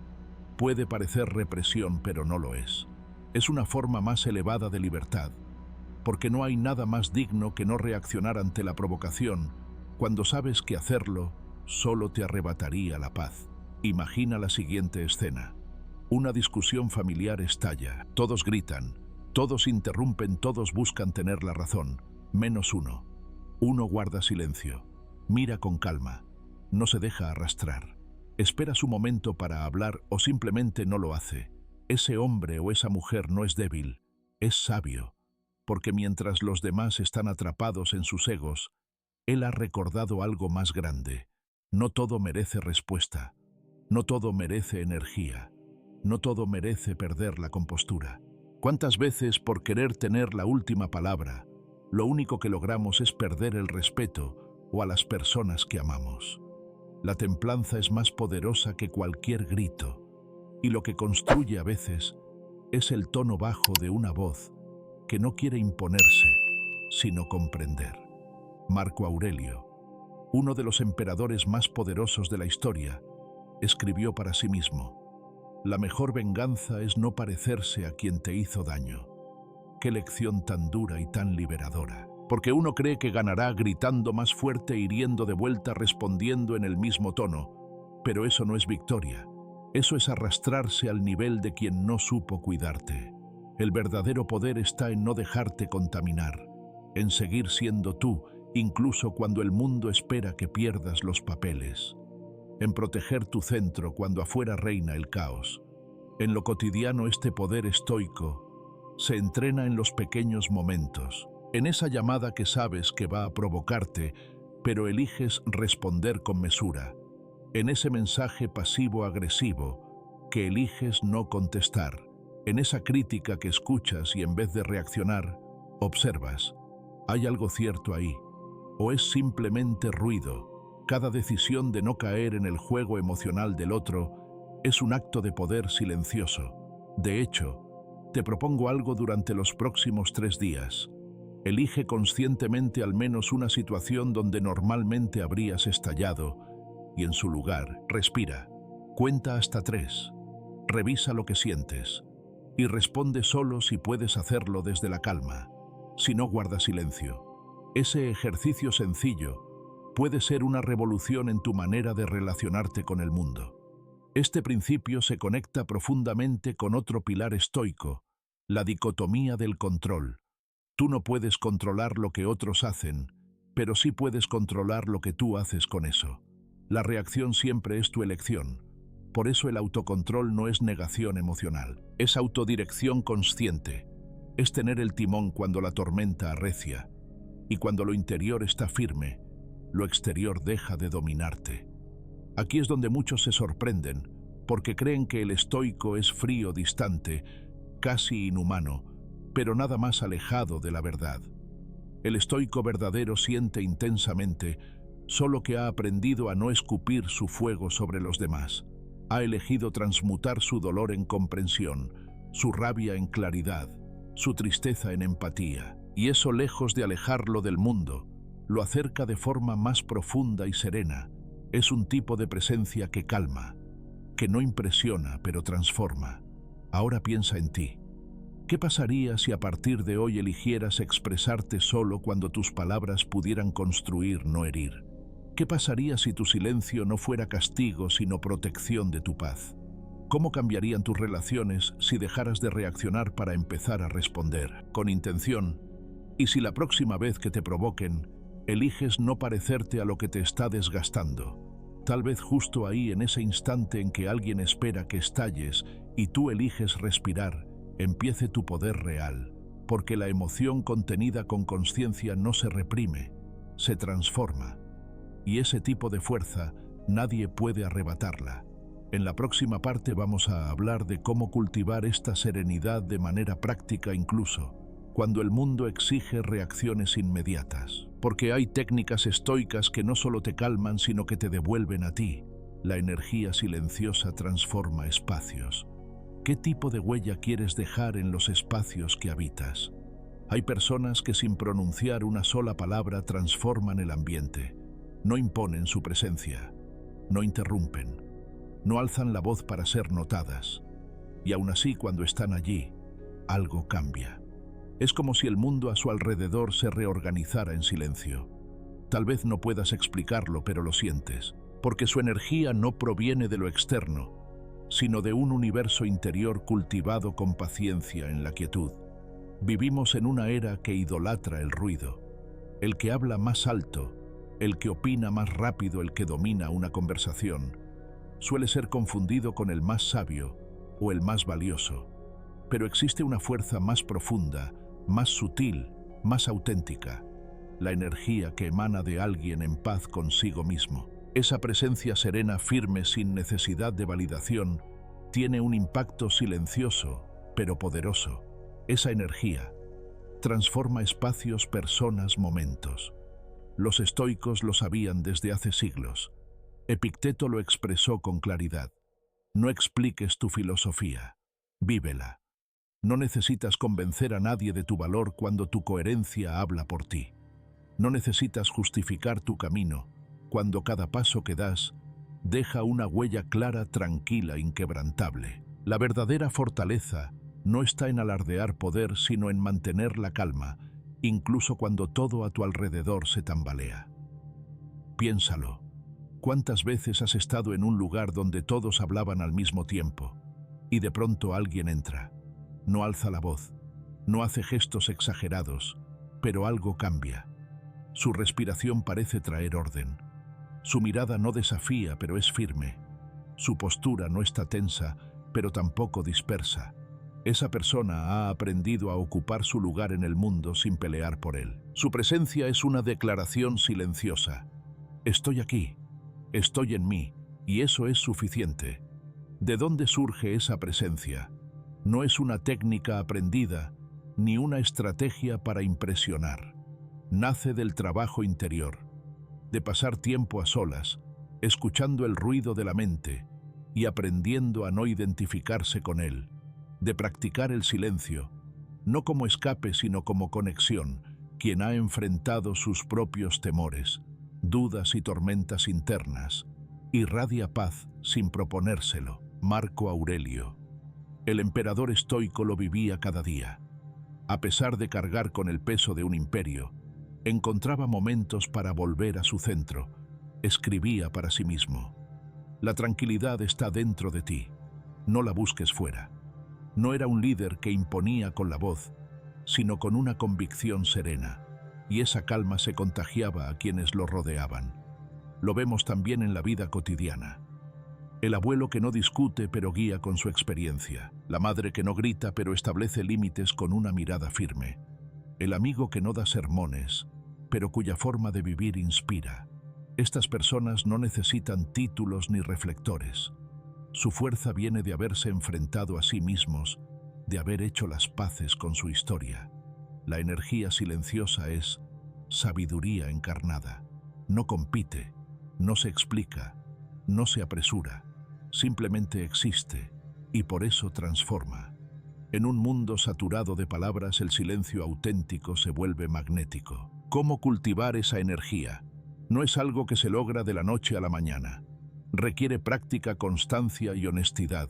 puede parecer represión, pero no lo es. Es una forma más elevada de libertad, porque no hay nada más digno que no reaccionar ante la provocación, cuando sabes que hacerlo solo te arrebataría la paz. Imagina la siguiente escena. Una discusión familiar estalla, todos gritan, todos interrumpen, todos buscan tener la razón, menos uno. Uno guarda silencio, mira con calma, no se deja arrastrar. Espera su momento para hablar o simplemente no lo hace. Ese hombre o esa mujer no es débil, es sabio, porque mientras los demás están atrapados en sus egos, él ha recordado algo más grande. No todo merece respuesta, no todo merece energía, no todo merece perder la compostura. ¿Cuántas veces, por querer tener la última palabra, lo único que logramos es perder el respeto o a las personas que amamos? La templanza es más poderosa que cualquier grito, y lo que construye a veces es el tono bajo de una voz que no quiere imponerse, sino comprender. Marco Aurelio, uno de los emperadores más poderosos de la historia, escribió para sí mismo: la mejor venganza es no parecerse a quien te hizo daño. Qué lección tan dura y tan liberadora. Porque uno cree que ganará gritando más fuerte, hiriendo de vuelta, respondiendo en el mismo tono. Pero eso no es victoria. Eso es arrastrarse al nivel de quien no supo cuidarte. El verdadero poder está en no dejarte contaminar, en seguir siendo tú, incluso cuando el mundo espera que pierdas los papeles, en proteger tu centro cuando afuera reina el caos. En lo cotidiano, este poder estoico se entrena en los pequeños momentos, en esa llamada que sabes que va a provocarte, pero eliges responder con mesura, en ese mensaje pasivo-agresivo que eliges no contestar, en esa crítica que escuchas y en vez de reaccionar, observas. ¿Hay algo cierto ahí? ¿O es simplemente ruido? Cada decisión de no caer en el juego emocional del otro es un acto de poder silencioso. De hecho, te propongo algo durante los próximos 3 días. Elige conscientemente al menos una situación donde normalmente habrías estallado y en su lugar, respira, cuenta hasta 3, revisa lo que sientes, y responde solo si puedes hacerlo desde la calma, si no guarda silencio. Ese ejercicio sencillo puede ser una revolución en tu manera de relacionarte con el mundo. Este principio se conecta profundamente con otro pilar estoico, la dicotomía del control. Tú no puedes controlar lo que otros hacen, pero sí puedes controlar lo que tú haces con eso. La reacción siempre es tu elección. Por eso el autocontrol no es negación emocional, es autodirección consciente. Es tener el timón cuando la tormenta arrecia, y cuando lo interior está firme, lo exterior deja de dominarte. Aquí es donde muchos se sorprenden, porque creen que el estoico es frío, distante, casi inhumano, pero nada más alejado de la verdad. El estoico verdadero siente intensamente, solo que ha aprendido a no escupir su fuego sobre los demás. Ha elegido transmutar su dolor en comprensión, su rabia en claridad, su tristeza en empatía. Y eso, lejos de alejarlo del mundo, lo acerca de forma más profunda y serena. Es un tipo de presencia que calma, que no impresiona, pero transforma. Ahora piensa en ti. ¿Qué pasaría si a partir de hoy eligieras expresarte solo cuando tus palabras pudieran construir, no herir? ¿Qué pasaría si tu silencio no fuera castigo, sino protección de tu paz? ¿Cómo cambiarían tus relaciones si dejaras de reaccionar para empezar a responder con intención? Y si la próxima vez que te provoquen, eliges no parecerte a lo que te está desgastando. Tal vez justo ahí, en ese instante en que alguien espera que estalles y tú eliges respirar, empiece tu poder real, porque la emoción contenida con conciencia no se reprime, se transforma. Y ese tipo de fuerza nadie puede arrebatarla. En la próxima parte vamos a hablar de cómo cultivar esta serenidad de manera práctica, incluso cuando el mundo exige reacciones inmediatas. Porque hay técnicas estoicas que no solo te calman, sino que te devuelven a ti. La energía silenciosa transforma espacios. ¿Qué tipo de huella quieres dejar en los espacios que habitas? Hay personas que sin pronunciar una sola palabra transforman el ambiente. No imponen su presencia, no interrumpen, no alzan la voz para ser notadas. Y aún así, cuando están allí, algo cambia. Es como si el mundo a su alrededor se reorganizara en silencio. Tal vez no puedas explicarlo, pero lo sientes, porque su energía no proviene de lo externo, sino de un universo interior cultivado con paciencia en la quietud. Vivimos en una era que idolatra el ruido, el que habla más alto, el que opina más rápido, el que domina una conversación. Suele ser confundido con el más sabio o el más valioso. Pero existe una fuerza más profunda, más sutil, más auténtica, la energía que emana de alguien en paz consigo mismo. Esa presencia serena, firme, sin necesidad de validación, tiene un impacto silencioso, pero poderoso. Esa energía transforma espacios, personas, momentos. Los estoicos lo sabían desde hace siglos. Epicteto lo expresó con claridad. No expliques tu filosofía, vívela. No necesitas convencer a nadie de tu valor cuando tu coherencia habla por ti. No necesitas justificar tu camino cuando cada paso que das deja una huella clara, tranquila, inquebrantable. La verdadera fortaleza no está en alardear poder, sino en mantener la calma, incluso cuando todo a tu alrededor se tambalea. Piénsalo. ¿Cuántas veces has estado en un lugar donde todos hablaban al mismo tiempo y de pronto alguien entra? No alza la voz, no hace gestos exagerados, pero algo cambia. Su respiración parece traer orden. Su mirada no desafía, pero es firme. Su postura no está tensa, pero tampoco dispersa. Esa persona ha aprendido a ocupar su lugar en el mundo sin pelear por él. Su presencia es una declaración silenciosa. Estoy aquí, estoy en mí, y eso es suficiente. ¿De dónde surge esa presencia? No es una técnica aprendida, ni una estrategia para impresionar. Nace del trabajo interior, de pasar tiempo a solas, escuchando el ruido de la mente y aprendiendo a no identificarse con él, de practicar el silencio, no como escape sino como conexión. Quien ha enfrentado sus propios temores, dudas y tormentas internas, irradia paz sin proponérselo. Marco Aurelio. El emperador estoico lo vivía cada día. A pesar de cargar con el peso de un imperio, encontraba momentos para volver a su centro. Escribía para sí mismo: la tranquilidad está dentro de ti, no la busques fuera. No era un líder que imponía con la voz, sino con una convicción serena, y esa calma se contagiaba a quienes lo rodeaban. Lo vemos también en la vida cotidiana. El abuelo que no discute pero guía con su experiencia. La madre que no grita pero establece límites con una mirada firme. El amigo que no da sermones, pero cuya forma de vivir inspira. Estas personas no necesitan títulos ni reflectores. Su fuerza viene de haberse enfrentado a sí mismos, de haber hecho las paces con su historia. La energía silenciosa es sabiduría encarnada. No compite, no se explica, no se apresura. Simplemente existe, y por eso transforma. En un mundo saturado de palabras, el silencio auténtico se vuelve magnético. ¿Cómo cultivar esa energía? No es algo que se logra de la noche a la mañana. Requiere práctica, constancia y honestidad.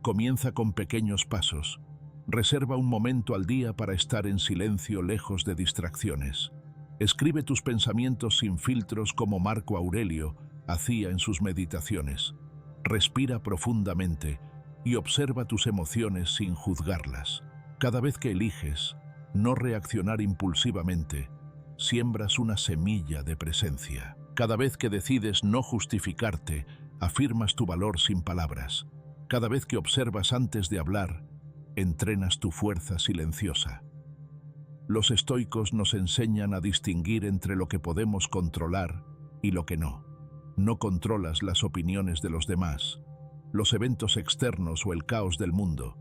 Comienza con pequeños pasos. Reserva un momento al día para estar en silencio, lejos de distracciones. Escribe tus pensamientos sin filtros como Marco Aurelio hacía en sus meditaciones. Respira profundamente y observa tus emociones sin juzgarlas. Cada vez que eliges no reaccionar impulsivamente, siembras una semilla de presencia. Cada vez que decides no justificarte, afirmas tu valor sin palabras. Cada vez que observas antes de hablar, entrenas tu fuerza silenciosa. Los estoicos nos enseñan a distinguir entre lo que podemos controlar y lo que no. No controlas las opiniones de los demás, los eventos externos o el caos del mundo,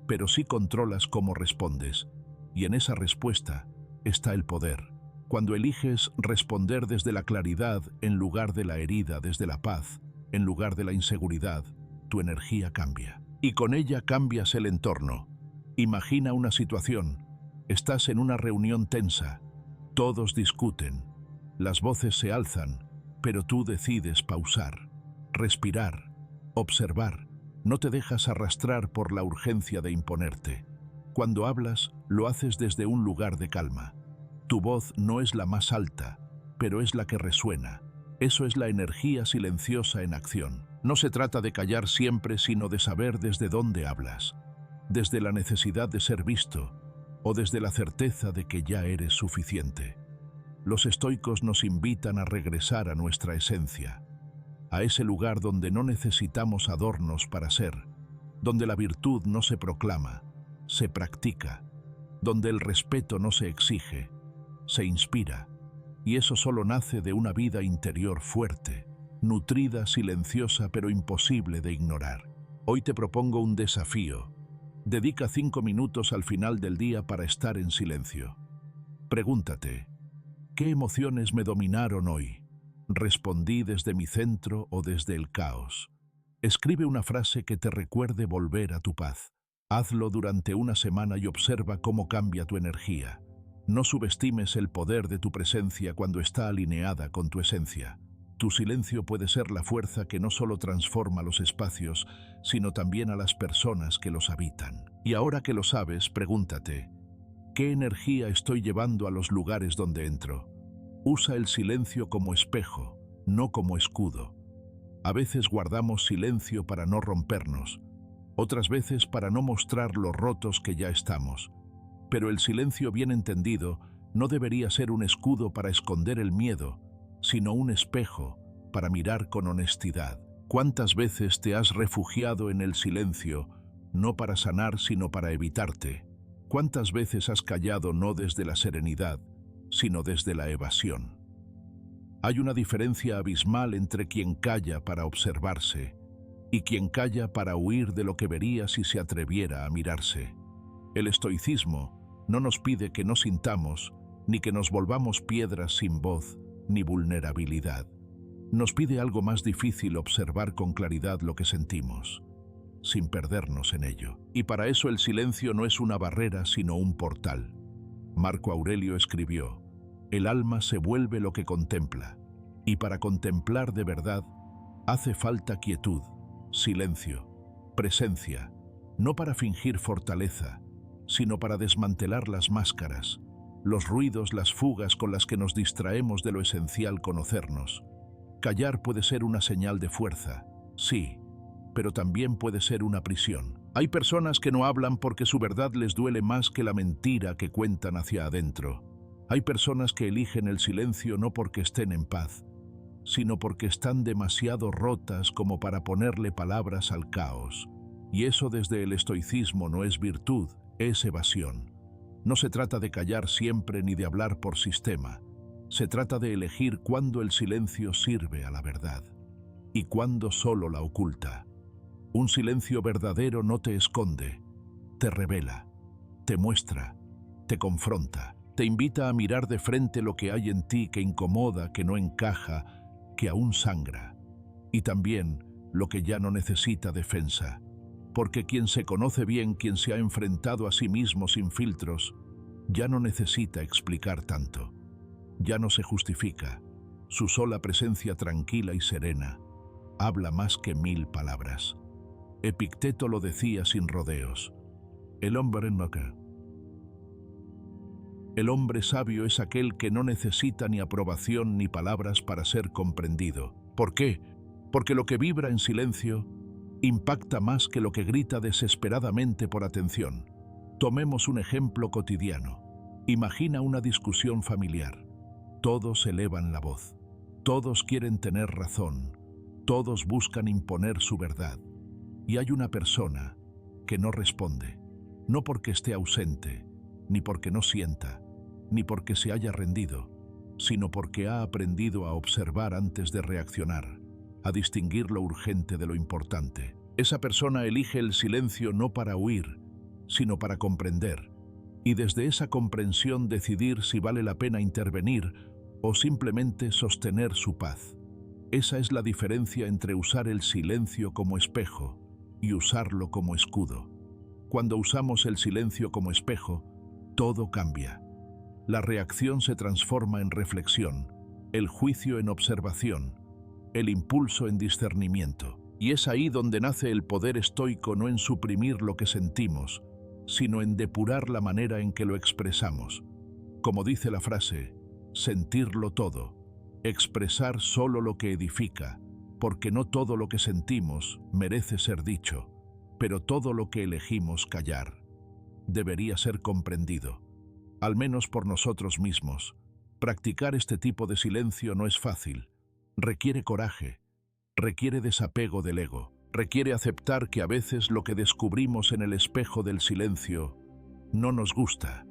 pero sí controlas cómo respondes, y en esa respuesta está el poder. Cuando eliges responder desde la claridad en lugar de la herida, desde la paz en lugar de la inseguridad, tu energía cambia. Y con ella cambias el entorno. Imagina una situación. Estás en una reunión tensa. Todos discuten. Las voces se alzan, pero tú decides pausar, respirar, observar. No te dejas arrastrar por la urgencia de imponerte. Cuando hablas, lo haces desde un lugar de calma. Tu voz no es la más alta, pero es la que resuena. Eso es la energía silenciosa en acción. No se trata de callar siempre, sino de saber desde dónde hablas. Desde la necesidad de ser visto, o desde la certeza de que ya eres suficiente. Los estoicos nos invitan a regresar a nuestra esencia, a ese lugar donde no necesitamos adornos para ser, donde la virtud no se proclama, se practica, donde el respeto no se exige, se inspira, y eso solo nace de una vida interior fuerte, nutrida, silenciosa, pero imposible de ignorar. Hoy te propongo un desafío. Dedica 5 minutos al final del día para estar en silencio. Pregúntate: ¿qué emociones me dominaron hoy? ¿Respondí desde mi centro o desde el caos? Escribe una frase que te recuerde volver a tu paz. Hazlo durante una semana y observa cómo cambia tu energía. No subestimes el poder de tu presencia cuando está alineada con tu esencia. Tu silencio puede ser la fuerza que no solo transforma los espacios, sino también a las personas que los habitan. Y ahora que lo sabes, pregúntate: ¿qué energía estoy llevando a los lugares donde entro? Usa el silencio como espejo, no como escudo. A veces guardamos silencio para no rompernos, otras veces para no mostrar lo rotos que ya estamos. Pero el silencio bien entendido no debería ser un escudo para esconder el miedo, sino un espejo para mirar con honestidad. ¿Cuántas veces te has refugiado en el silencio, no para sanar, sino para evitarte? ¿Cuántas veces has callado no desde la serenidad, sino desde la evasión? Hay una diferencia abismal entre quien calla para observarse y quien calla para huir de lo que vería si se atreviera a mirarse. El estoicismo no nos pide que no sintamos, ni que nos volvamos piedras sin voz, ni vulnerabilidad. Nos pide algo más difícil: observar con claridad lo que sentimos, sin perdernos en ello. Y para eso el silencio no es una barrera, sino un portal. Marco Aurelio escribió: el alma se vuelve lo que contempla, y para contemplar de verdad hace falta quietud, silencio, presencia. no para fingir fortaleza, sino para desmantelar las máscaras, los ruidos, las fugas con las que nos distraemos de lo esencial: conocernos. Callar puede ser una señal de fuerza, sí, pero también puede ser una prisión. Hay personas que no hablan porque su verdad les duele más que la mentira que cuentan hacia adentro. Hay personas que eligen el silencio no porque estén en paz, sino porque están demasiado rotas como para ponerle palabras al caos. Y eso desde el estoicismo no es virtud, es evasión. No se trata de callar siempre ni de hablar por sistema. Se trata de elegir cuándo el silencio sirve a la verdad y cuándo solo la oculta. Un silencio verdadero no te esconde, te revela, te muestra, te confronta, te invita a mirar de frente lo que hay en ti que incomoda, que no encaja, que aún sangra, y también lo que ya no necesita defensa. Porque quien se conoce bien, quien se ha enfrentado a sí mismo sin filtros, ya no necesita explicar tanto, ya no se justifica. Su sola presencia tranquila y serena habla más que 1000 palabras. Epicteto lo decía sin rodeos: el hombre sabio es aquel que no necesita ni aprobación ni palabras para ser comprendido. ¿Por qué? Porque lo que vibra en silencio impacta más que lo que grita desesperadamente por atención. Tomemos un ejemplo cotidiano. Imagina una discusión familiar. Todos elevan la voz. Todos quieren tener razón. Todos buscan imponer su verdad. Y hay una persona que no responde, no porque esté ausente, ni porque no sienta, ni porque se haya rendido, sino porque ha aprendido a observar antes de reaccionar, a distinguir lo urgente de lo importante. Esa persona elige el silencio no para huir, sino para comprender, y desde esa comprensión decidir si vale la pena intervenir o simplemente sostener su paz. Esa es la diferencia entre usar el silencio como espejo y usarlo como escudo. Cuando usamos el silencio como espejo, todo cambia. La reacción se transforma en reflexión, el juicio en observación, el impulso en discernimiento. Y es ahí donde nace el poder estoico, no en suprimir lo que sentimos, sino en depurar la manera en que lo expresamos. Como dice la frase, sentirlo todo, expresar solo lo que edifica, porque no todo lo que sentimos merece ser dicho, pero todo lo que elegimos callar debería ser comprendido, al menos por nosotros mismos. Practicar este tipo de silencio no es fácil, requiere coraje, requiere desapego del ego, requiere aceptar que a veces lo que descubrimos en el espejo del silencio no nos gusta,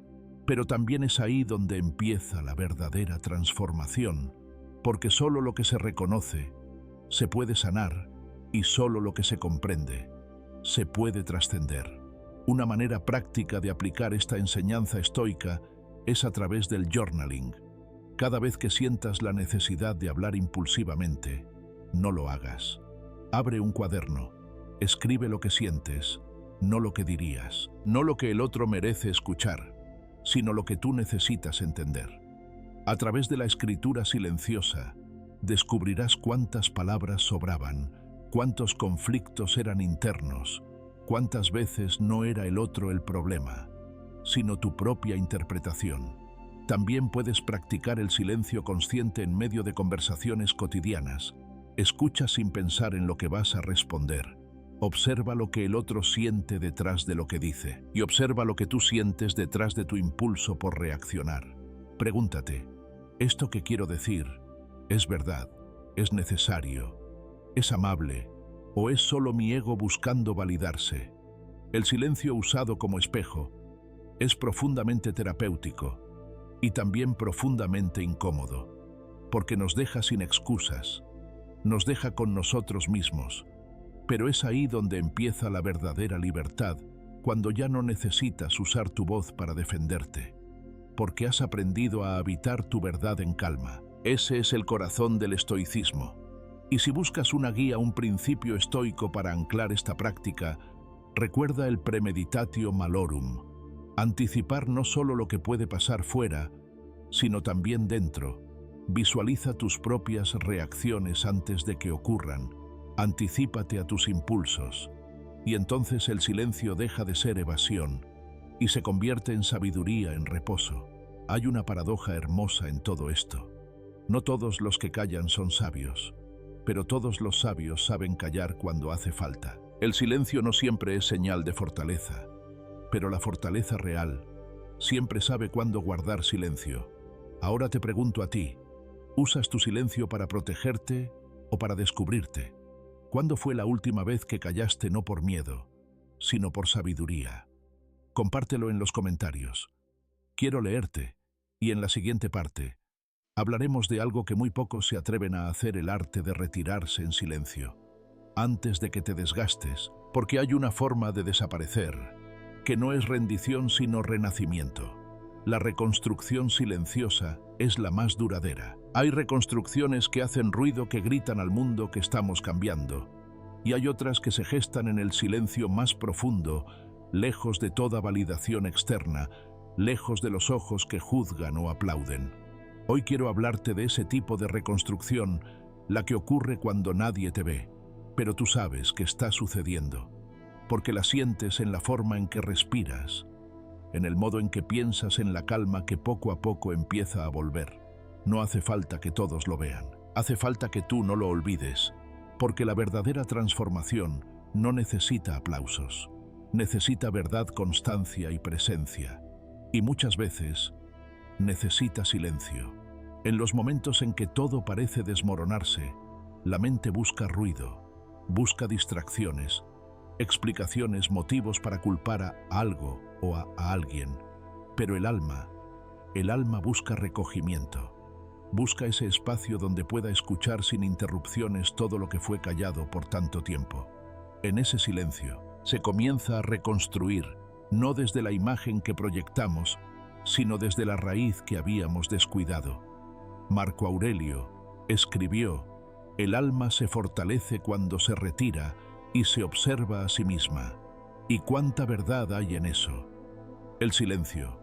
pero también es ahí donde empieza la verdadera transformación, porque solo lo que se reconoce se puede sanar y solo lo que se comprende se puede trascender. Una manera práctica de aplicar esta enseñanza estoica es a través del journaling. Cada vez que sientas la necesidad de hablar impulsivamente, no lo hagas. Abre un cuaderno, escribe lo que sientes, no lo que dirías, no lo que el otro merece escuchar, sino lo que tú necesitas entender. A través de la escritura silenciosa, descubrirás cuántas palabras sobraban, cuántos conflictos eran internos, cuántas veces no era el otro el problema, sino tu propia interpretación. También puedes practicar el silencio consciente en medio de conversaciones cotidianas. Escucha sin pensar en lo que vas a responder. Observa lo que el otro siente detrás de lo que dice y observa lo que tú sientes detrás de tu impulso por reaccionar. Pregúntate, ¿esto que quiero decir es verdad, es necesario, es amable o es solo mi ego buscando validarse? El silencio usado como espejo es profundamente terapéutico y también profundamente incómodo, porque nos deja sin excusas, nos deja con nosotros mismos. Pero es ahí donde empieza la verdadera libertad, cuando ya no necesitas usar tu voz para defenderte, porque has aprendido a habitar tu verdad en calma. Ese es el corazón del estoicismo. Y si buscas una guía, un principio estoico para anclar esta práctica, recuerda el premeditatio malorum. Anticipar no solo lo que puede pasar fuera, sino también dentro. Visualiza tus propias reacciones antes de que ocurran. Anticípate a tus impulsos. Y entonces el silencio deja de ser evasión y se convierte en sabiduría, en reposo. Hay una paradoja hermosa en todo esto. No todos los que callan son sabios, pero todos los sabios saben callar cuando hace falta. El silencio no siempre es señal de fortaleza, pero la fortaleza real siempre sabe cuándo guardar silencio. Ahora te pregunto a ti, ¿usas tu silencio para protegerte o para descubrirte? ¿Cuándo fue la última vez que callaste no por miedo, sino por sabiduría? Compártelo en los comentarios. Quiero leerte, y en la siguiente parte hablaremos de algo que muy pocos se atreven a hacer: el arte de retirarse en silencio, antes de que te desgastes, porque hay una forma de desaparecer, que no es rendición sino renacimiento. La reconstrucción silenciosa es la más duradera. Hay reconstrucciones que hacen ruido, que gritan al mundo que estamos cambiando, y hay otras que se gestan en el silencio más profundo, lejos de toda validación externa, lejos de los ojos que juzgan o aplauden. Hoy quiero hablarte de ese tipo de reconstrucción, la que ocurre cuando nadie te ve, pero tú sabes que está sucediendo, porque la sientes en la forma en que respiras, en el modo en que piensas, en la calma que poco a poco empieza a volver. No hace falta que todos lo vean, hace falta que tú no lo olvides, porque la verdadera transformación no necesita aplausos, necesita verdad, constancia y presencia, y muchas veces necesita silencio. En los momentos en que todo parece desmoronarse, la mente busca ruido, busca distracciones, explicaciones, motivos para culpar a algo o a alguien. Pero el alma busca recogimiento, busca ese espacio donde pueda escuchar sin interrupciones todo lo que fue callado por tanto tiempo. En ese silencio se comienza a reconstruir, no desde la imagen que proyectamos, sino desde la raíz que habíamos descuidado. Marco Aurelio escribió: el alma se fortalece cuando se retira y se observa a sí misma. ¿Y cuánta verdad hay en eso? El silencio,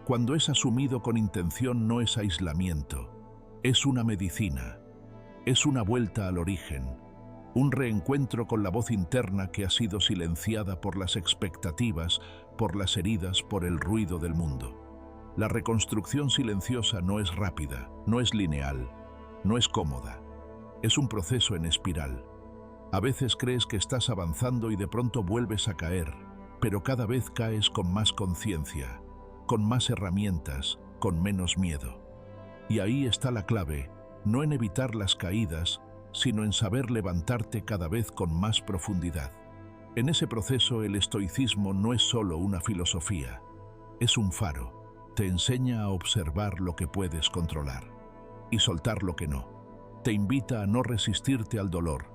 cuando es asumido con intención, no es aislamiento, es una medicina, es una vuelta al origen, un reencuentro con la voz interna que ha sido silenciada por las expectativas, por las heridas, por el ruido del mundo. La reconstrucción silenciosa no es rápida, no es lineal, no es cómoda, es un proceso en espiral. A veces crees que estás avanzando y de pronto vuelves a caer, pero cada vez caes con más conciencia, con más herramientas, con menos miedo. Y ahí está la clave, no en evitar las caídas, sino en saber levantarte cada vez con más profundidad. En ese proceso el estoicismo no es solo una filosofía, es un faro. Te enseña a observar lo que puedes controlar y soltar lo que no. Te invita a no resistirte al dolor,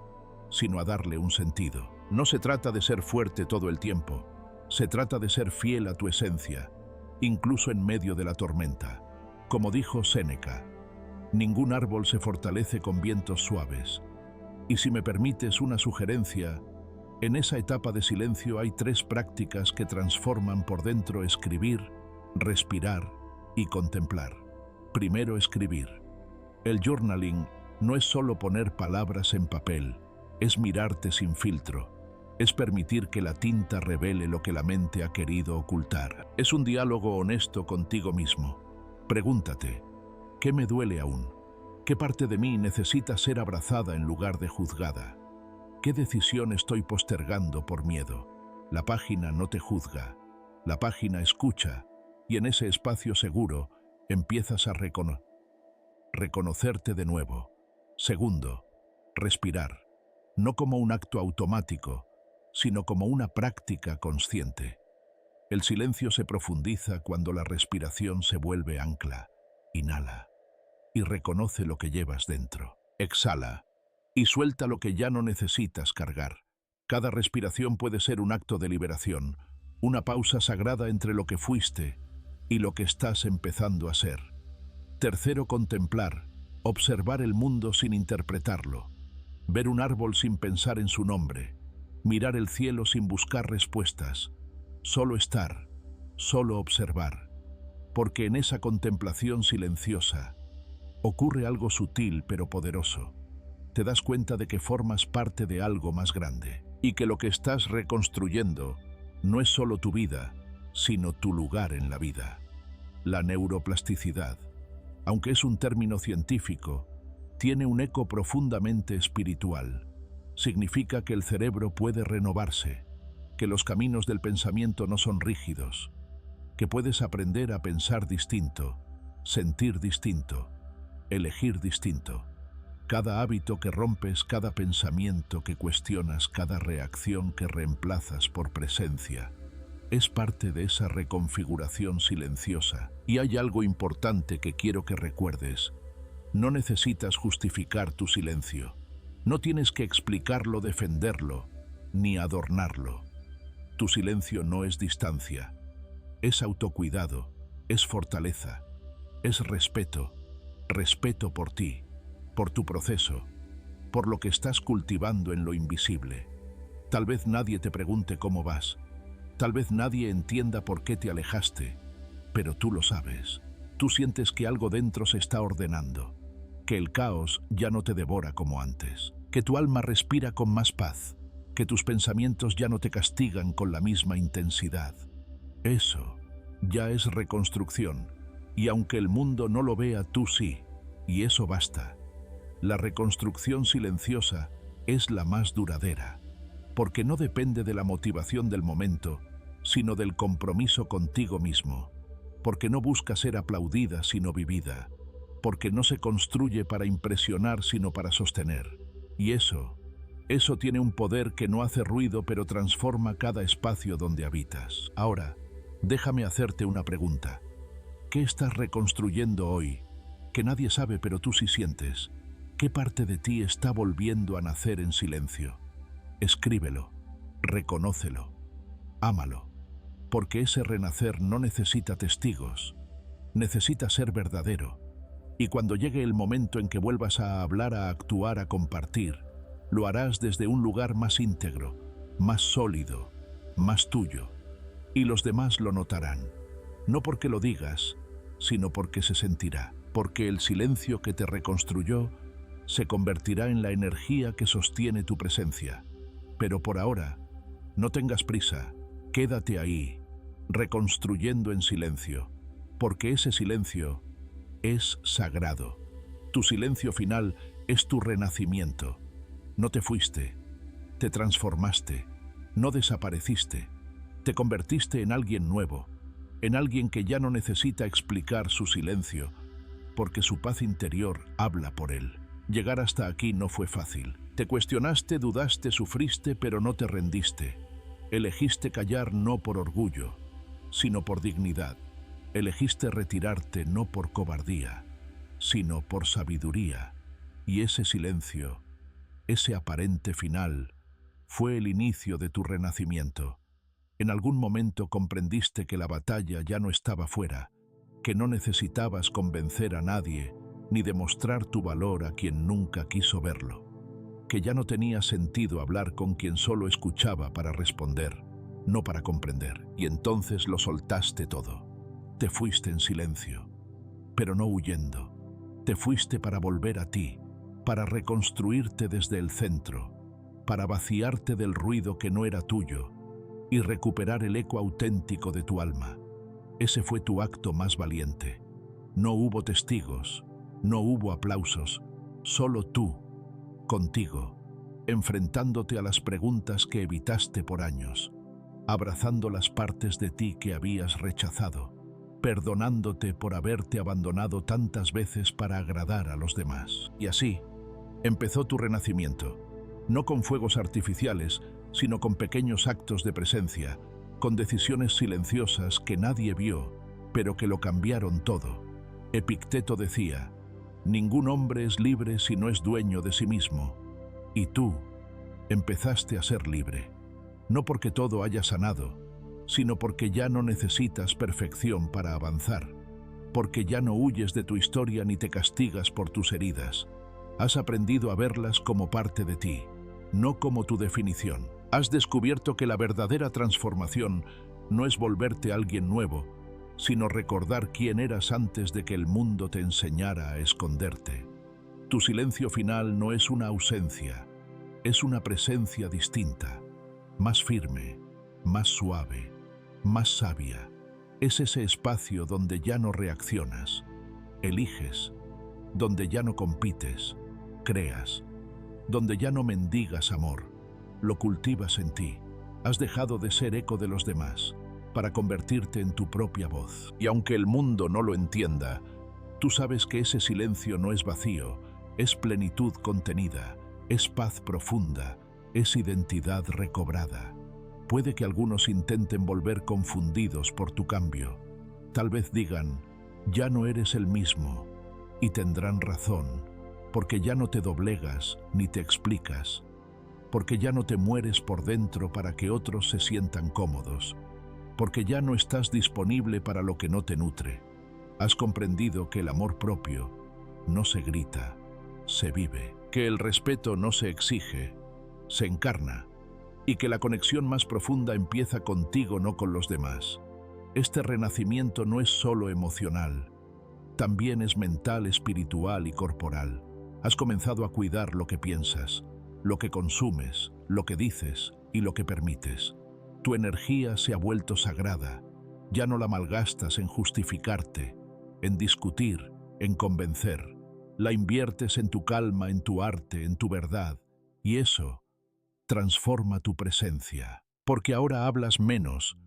sino a darle un sentido. No se trata de ser fuerte todo el tiempo, se trata de ser fiel a tu esencia, incluso en medio de la tormenta. Como dijo Séneca, ningún árbol se fortalece con vientos suaves. Y si me permites una sugerencia, en esa etapa de silencio hay 3 prácticas que transforman por dentro: escribir, respirar y contemplar. Primero, escribir. El journaling no es solo poner palabras en papel, es mirarte sin filtro, es permitir que la tinta revele lo que la mente ha querido ocultar. Es un diálogo honesto contigo mismo. Pregúntate, ¿qué me duele aún? ¿Qué parte de mí necesita ser abrazada en lugar de juzgada? ¿Qué decisión estoy postergando por miedo? La página no te juzga, la página escucha, y en ese espacio seguro empiezas a reconocerte de nuevo. Segundo, respirar, no como un acto automático, sino como una práctica consciente. El silencio se profundiza cuando la respiración se vuelve ancla. Inhala y reconoce lo que llevas dentro. Exhala y suelta lo que ya no necesitas cargar. Cada respiración puede ser un acto de liberación, una pausa sagrada entre lo que fuiste y lo que estás empezando a ser. Tercero, contemplar, observar el mundo sin interpretarlo, ver un árbol sin pensar en su nombre, mirar el cielo sin buscar respuestas, solo estar, solo observar, porque en esa contemplación silenciosa ocurre algo sutil pero poderoso. Te das cuenta de que formas parte de algo más grande. y que lo que estás reconstruyendo no es solo tu vida, sino tu lugar en la vida. La neuroplasticidad, aunque es un término científico, tiene un eco profundamente espiritual. Significa que el cerebro puede renovarse, que los caminos del pensamiento no son rígidos, que puedes aprender a pensar distinto, sentir distinto, elegir distinto. Cada hábito que rompes, cada pensamiento que cuestionas, cada reacción que reemplazas por presencia, es parte de esa reconfiguración silenciosa. Y hay algo importante que quiero que recuerdes. No necesitas justificar tu silencio. No tienes que explicarlo, defenderlo, ni adornarlo. Tu silencio no es distancia. Es autocuidado, es fortaleza, es respeto. Respeto por ti, por tu proceso, por lo que estás cultivando en lo invisible. Tal vez nadie te pregunte cómo vas. Tal vez nadie entienda por qué te alejaste, pero tú lo sabes. Tú sientes que algo dentro se está ordenando, que el caos ya no te devora como antes, que tu alma respira con más paz, que tus pensamientos ya no te castigan con la misma intensidad. Eso ya es reconstrucción, y aunque el mundo no lo vea, tú sí, y eso basta. La reconstrucción silenciosa es la más duradera, porque no depende de la motivación del momento, sino del compromiso contigo mismo, porque no busca ser aplaudida sino vivida, porque no se construye para impresionar sino para sostener. Y eso tiene un poder que no hace ruido pero transforma cada espacio donde habitas. Ahora, déjame hacerte una pregunta. ¿Qué estás reconstruyendo hoy? Que nadie sabe pero tú sí sientes. ¿Qué parte de ti está volviendo a nacer en silencio? Escríbelo, reconócelo, ámalo, porque ese renacer no necesita testigos, necesita ser verdadero. Y cuando llegue el momento en que vuelvas a hablar, a actuar, a compartir, lo harás desde un lugar más íntegro, más sólido, más tuyo. Y los demás lo notarán, no porque lo digas, sino porque se sentirá, porque el silencio que te reconstruyó se convertirá en la energía que sostiene tu presencia. Pero por ahora, no tengas prisa, quédate ahí, reconstruyendo en silencio, porque ese silencio es sagrado. Tu silencio final es tu renacimiento. No te fuiste, te transformaste, no desapareciste, te convertiste en alguien nuevo, en alguien que ya no necesita explicar su silencio, porque su paz interior habla por él. Llegar hasta aquí no fue fácil. Te cuestionaste, dudaste, sufriste, pero no te rendiste. Elegiste callar no por orgullo, sino por dignidad. Elegiste retirarte no por cobardía, sino por sabiduría. Y ese silencio, ese aparente final, fue el inicio de tu renacimiento. En algún momento comprendiste que la batalla ya no estaba fuera, que no necesitabas convencer a nadie, ni demostrar tu valor a quien nunca quiso verlo, que ya no tenía sentido hablar con quien solo escuchaba para responder, no para comprender, y entonces lo soltaste todo. Te fuiste en silencio, pero no huyendo. Te fuiste para volver a ti, para reconstruirte desde el centro, para vaciarte del ruido que no era tuyo y recuperar el eco auténtico de tu alma. Ese fue tu acto más valiente. No hubo testigos, no hubo aplausos, solo tú, contigo, enfrentándote a las preguntas que evitaste por años, abrazando las partes de ti que habías rechazado, perdonándote por haberte abandonado tantas veces para agradar a los demás. Y así empezó tu renacimiento, no con fuegos artificiales, sino con pequeños actos de presencia, con decisiones silenciosas que nadie vio, pero que lo cambiaron todo. Epicteto decía: ningún hombre es libre si no es dueño de sí mismo. Y tú empezaste a ser libre, no porque todo haya sanado, sino porque ya no necesitas perfección para avanzar, porque ya no huyes de tu historia ni te castigas por tus heridas. Has aprendido a verlas como parte de ti, no como tu definición. Has descubierto que la verdadera transformación no es volverte alguien nuevo, sino recordar quién eras antes de que el mundo te enseñara a esconderte. Tu silencio final no es una ausencia, es una presencia distinta. más firme, más suave, más sabia. Es ese espacio donde ya no reaccionas, eliges, donde ya no compites, creas, donde ya no mendigas amor, lo cultivas en ti. Has dejado de ser eco de los demás para convertirte en tu propia voz. Y aunque el mundo no lo entienda, tú sabes que ese silencio no es vacío, es plenitud contenida, es paz profunda, es identidad recobrada. Puede que algunos intenten volver confundidos por tu cambio. Tal vez digan, ya no eres el mismo, y tendrán razón, porque ya no te doblegas ni te explicas, porque ya no te mueres por dentro para que otros se sientan cómodos, porque ya no estás disponible para lo que no te nutre. Has comprendido que el amor propio no se grita, se vive, que el respeto no se exige, se encarna, y que la conexión más profunda empieza contigo, no con los demás. Este renacimiento no es solo emocional, también es mental, espiritual y corporal. Has comenzado a cuidar lo que piensas, lo que consumes, lo que dices y lo que permites. Tu energía se ha vuelto sagrada. Ya no la malgastas en justificarte, en discutir, en convencer. La inviertes en tu calma, en tu arte, en tu verdad. Y eso transforma tu presencia. Porque ahora hablas menos,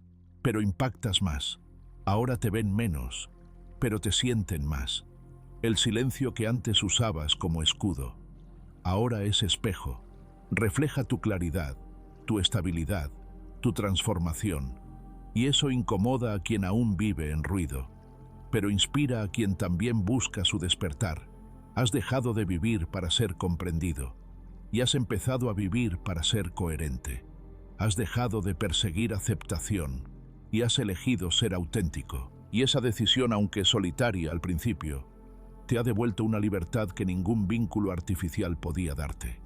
pero impactas más. Ahora te ven menos, pero te sienten más. El silencio que antes usabas como escudo, ahora es espejo. Refleja tu claridad, tu estabilidad, tu transformación. Y eso incomoda a quien aún vive en ruido, pero inspira a quien también busca su despertar. Has dejado de vivir para ser comprendido y has empezado a vivir para ser coherente. Has dejado de perseguir aceptación y has elegido ser auténtico. Y esa decisión, aunque solitaria al principio, te ha devuelto una libertad que ningún vínculo artificial podía darte.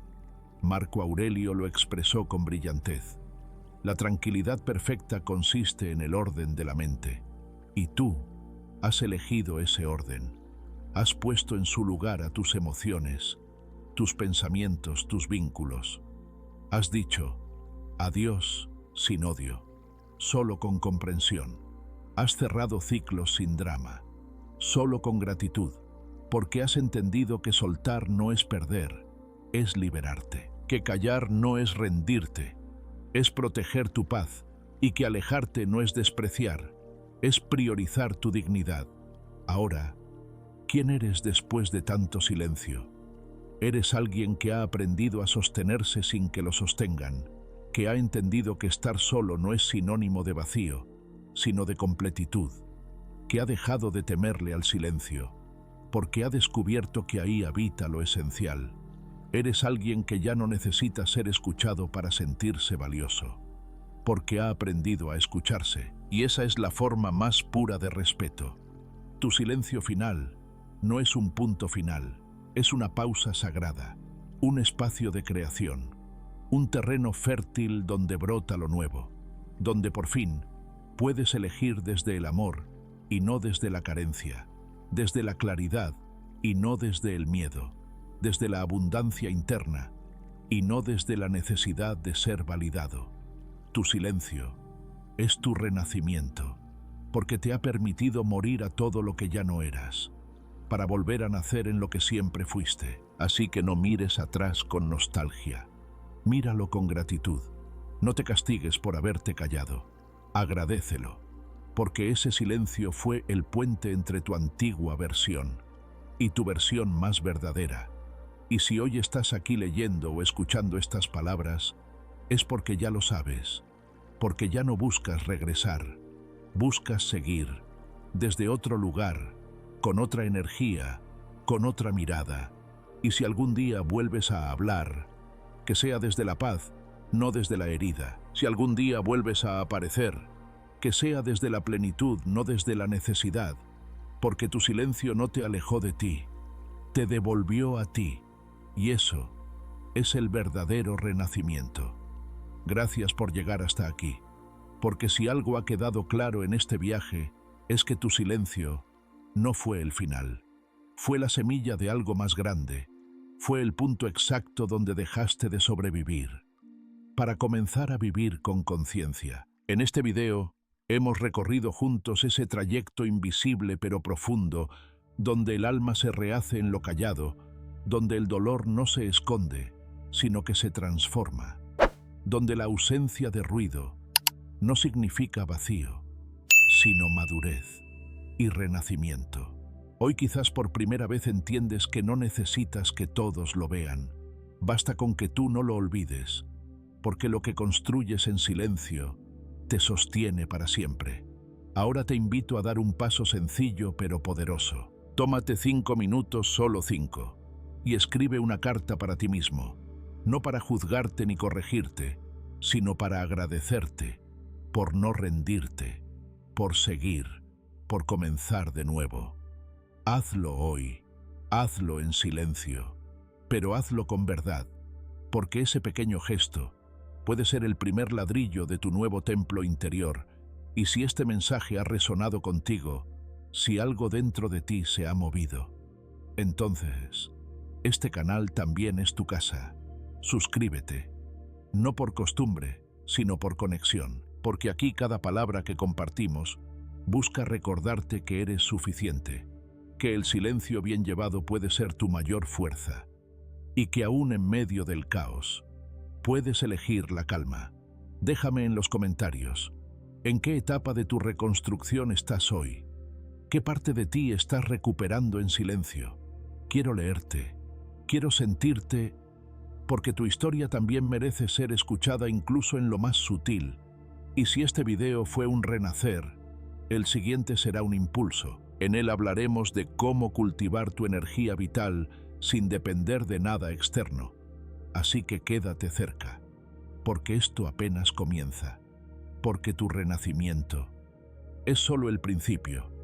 Marco Aurelio lo expresó con brillantez. La tranquilidad perfecta consiste en el orden de la mente. Y tú has elegido ese orden. Has puesto en su lugar a tus emociones, tus pensamientos, tus vínculos. Has dicho, adiós sin odio, solo con comprensión. Has cerrado ciclos sin drama, solo con gratitud, porque has entendido que soltar no es perder, es liberarte. Que callar no es rendirte, es proteger tu paz, y que alejarte no es despreciar, es priorizar tu dignidad. Ahora, ¿quién eres después de tanto silencio? Eres alguien que ha aprendido a sostenerse sin que lo sostengan, que ha entendido que estar solo no es sinónimo de vacío, sino de completitud, que ha dejado de temerle al silencio, porque ha descubierto que ahí habita lo esencial. Eres alguien que ya no necesita ser escuchado para sentirse valioso, porque ha aprendido a escucharse, y esa es la forma más pura de respeto. Tu silencio final no es un punto final, es una pausa sagrada, un espacio de creación, un terreno fértil donde brota lo nuevo, donde por fin puedes elegir desde el amor y no desde la carencia, desde la claridad y no desde el miedo, desde la abundancia interna y no desde la necesidad de ser validado. Tu silencio es tu renacimiento, porque te ha permitido morir a todo lo que ya no eras, para volver a nacer en lo que siempre fuiste. Así que no mires atrás con nostalgia, míralo con gratitud. No te castigues por haberte callado, agradécelo, porque ese silencio fue el puente entre tu antigua versión y tu versión más verdadera. Y si hoy estás aquí leyendo o escuchando estas palabras, es porque ya lo sabes, porque ya no buscas regresar, buscas seguir, desde otro lugar, con otra energía, con otra mirada. Y si algún día vuelves a hablar, que sea desde la paz, no desde la herida. Si algún día vuelves a aparecer, que sea desde la plenitud, no desde la necesidad, porque tu silencio no te alejó de ti, te devolvió a ti, y eso es el verdadero renacimiento. Gracias por llegar hasta aquí, porque si algo ha quedado claro en este viaje, es que tu silencio no fue el final, fue la semilla de algo más grande, fue el punto exacto donde dejaste de sobrevivir para comenzar a vivir con conciencia. En este video hemos recorrido juntos ese trayecto invisible pero profundo, donde el alma se rehace en lo callado, donde el dolor no se esconde, sino que se transforma, donde la ausencia de ruido no significa vacío, sino madurez y renacimiento. Hoy quizás por primera vez entiendes que no necesitas que todos lo vean. Basta con que tú no lo olvides, porque lo que construyes en silencio te sostiene para siempre. Ahora te invito a dar un paso sencillo pero poderoso. Tómate 5 minutos, solo 5, y escribe una carta para ti mismo, no para juzgarte ni corregirte, sino para agradecerte por no rendirte, por seguir, por comenzar de nuevo. Hazlo hoy, hazlo en silencio, pero hazlo con verdad, porque ese pequeño gesto puede ser el primer ladrillo de tu nuevo templo interior. Y si este mensaje ha resonado contigo, si algo dentro de ti se ha movido, entonces este canal también es tu casa. Suscríbete, no por costumbre, sino por conexión, porque aquí cada palabra que compartimos busca recordarte que eres suficiente, que el silencio bien llevado puede ser tu mayor fuerza, y que aún en medio del caos puedes elegir la calma. Déjame en los comentarios, ¿en qué etapa de tu reconstrucción estás hoy? ¿Qué parte de ti estás recuperando en silencio? Quiero leerte, quiero sentirte, porque tu historia también merece ser escuchada incluso en lo más sutil. Y si este video fue un renacer, el siguiente será un impulso. En él hablaremos de cómo cultivar tu energía vital sin depender de nada externo. Así que quédate cerca, porque esto apenas comienza, porque tu renacimiento es solo el principio.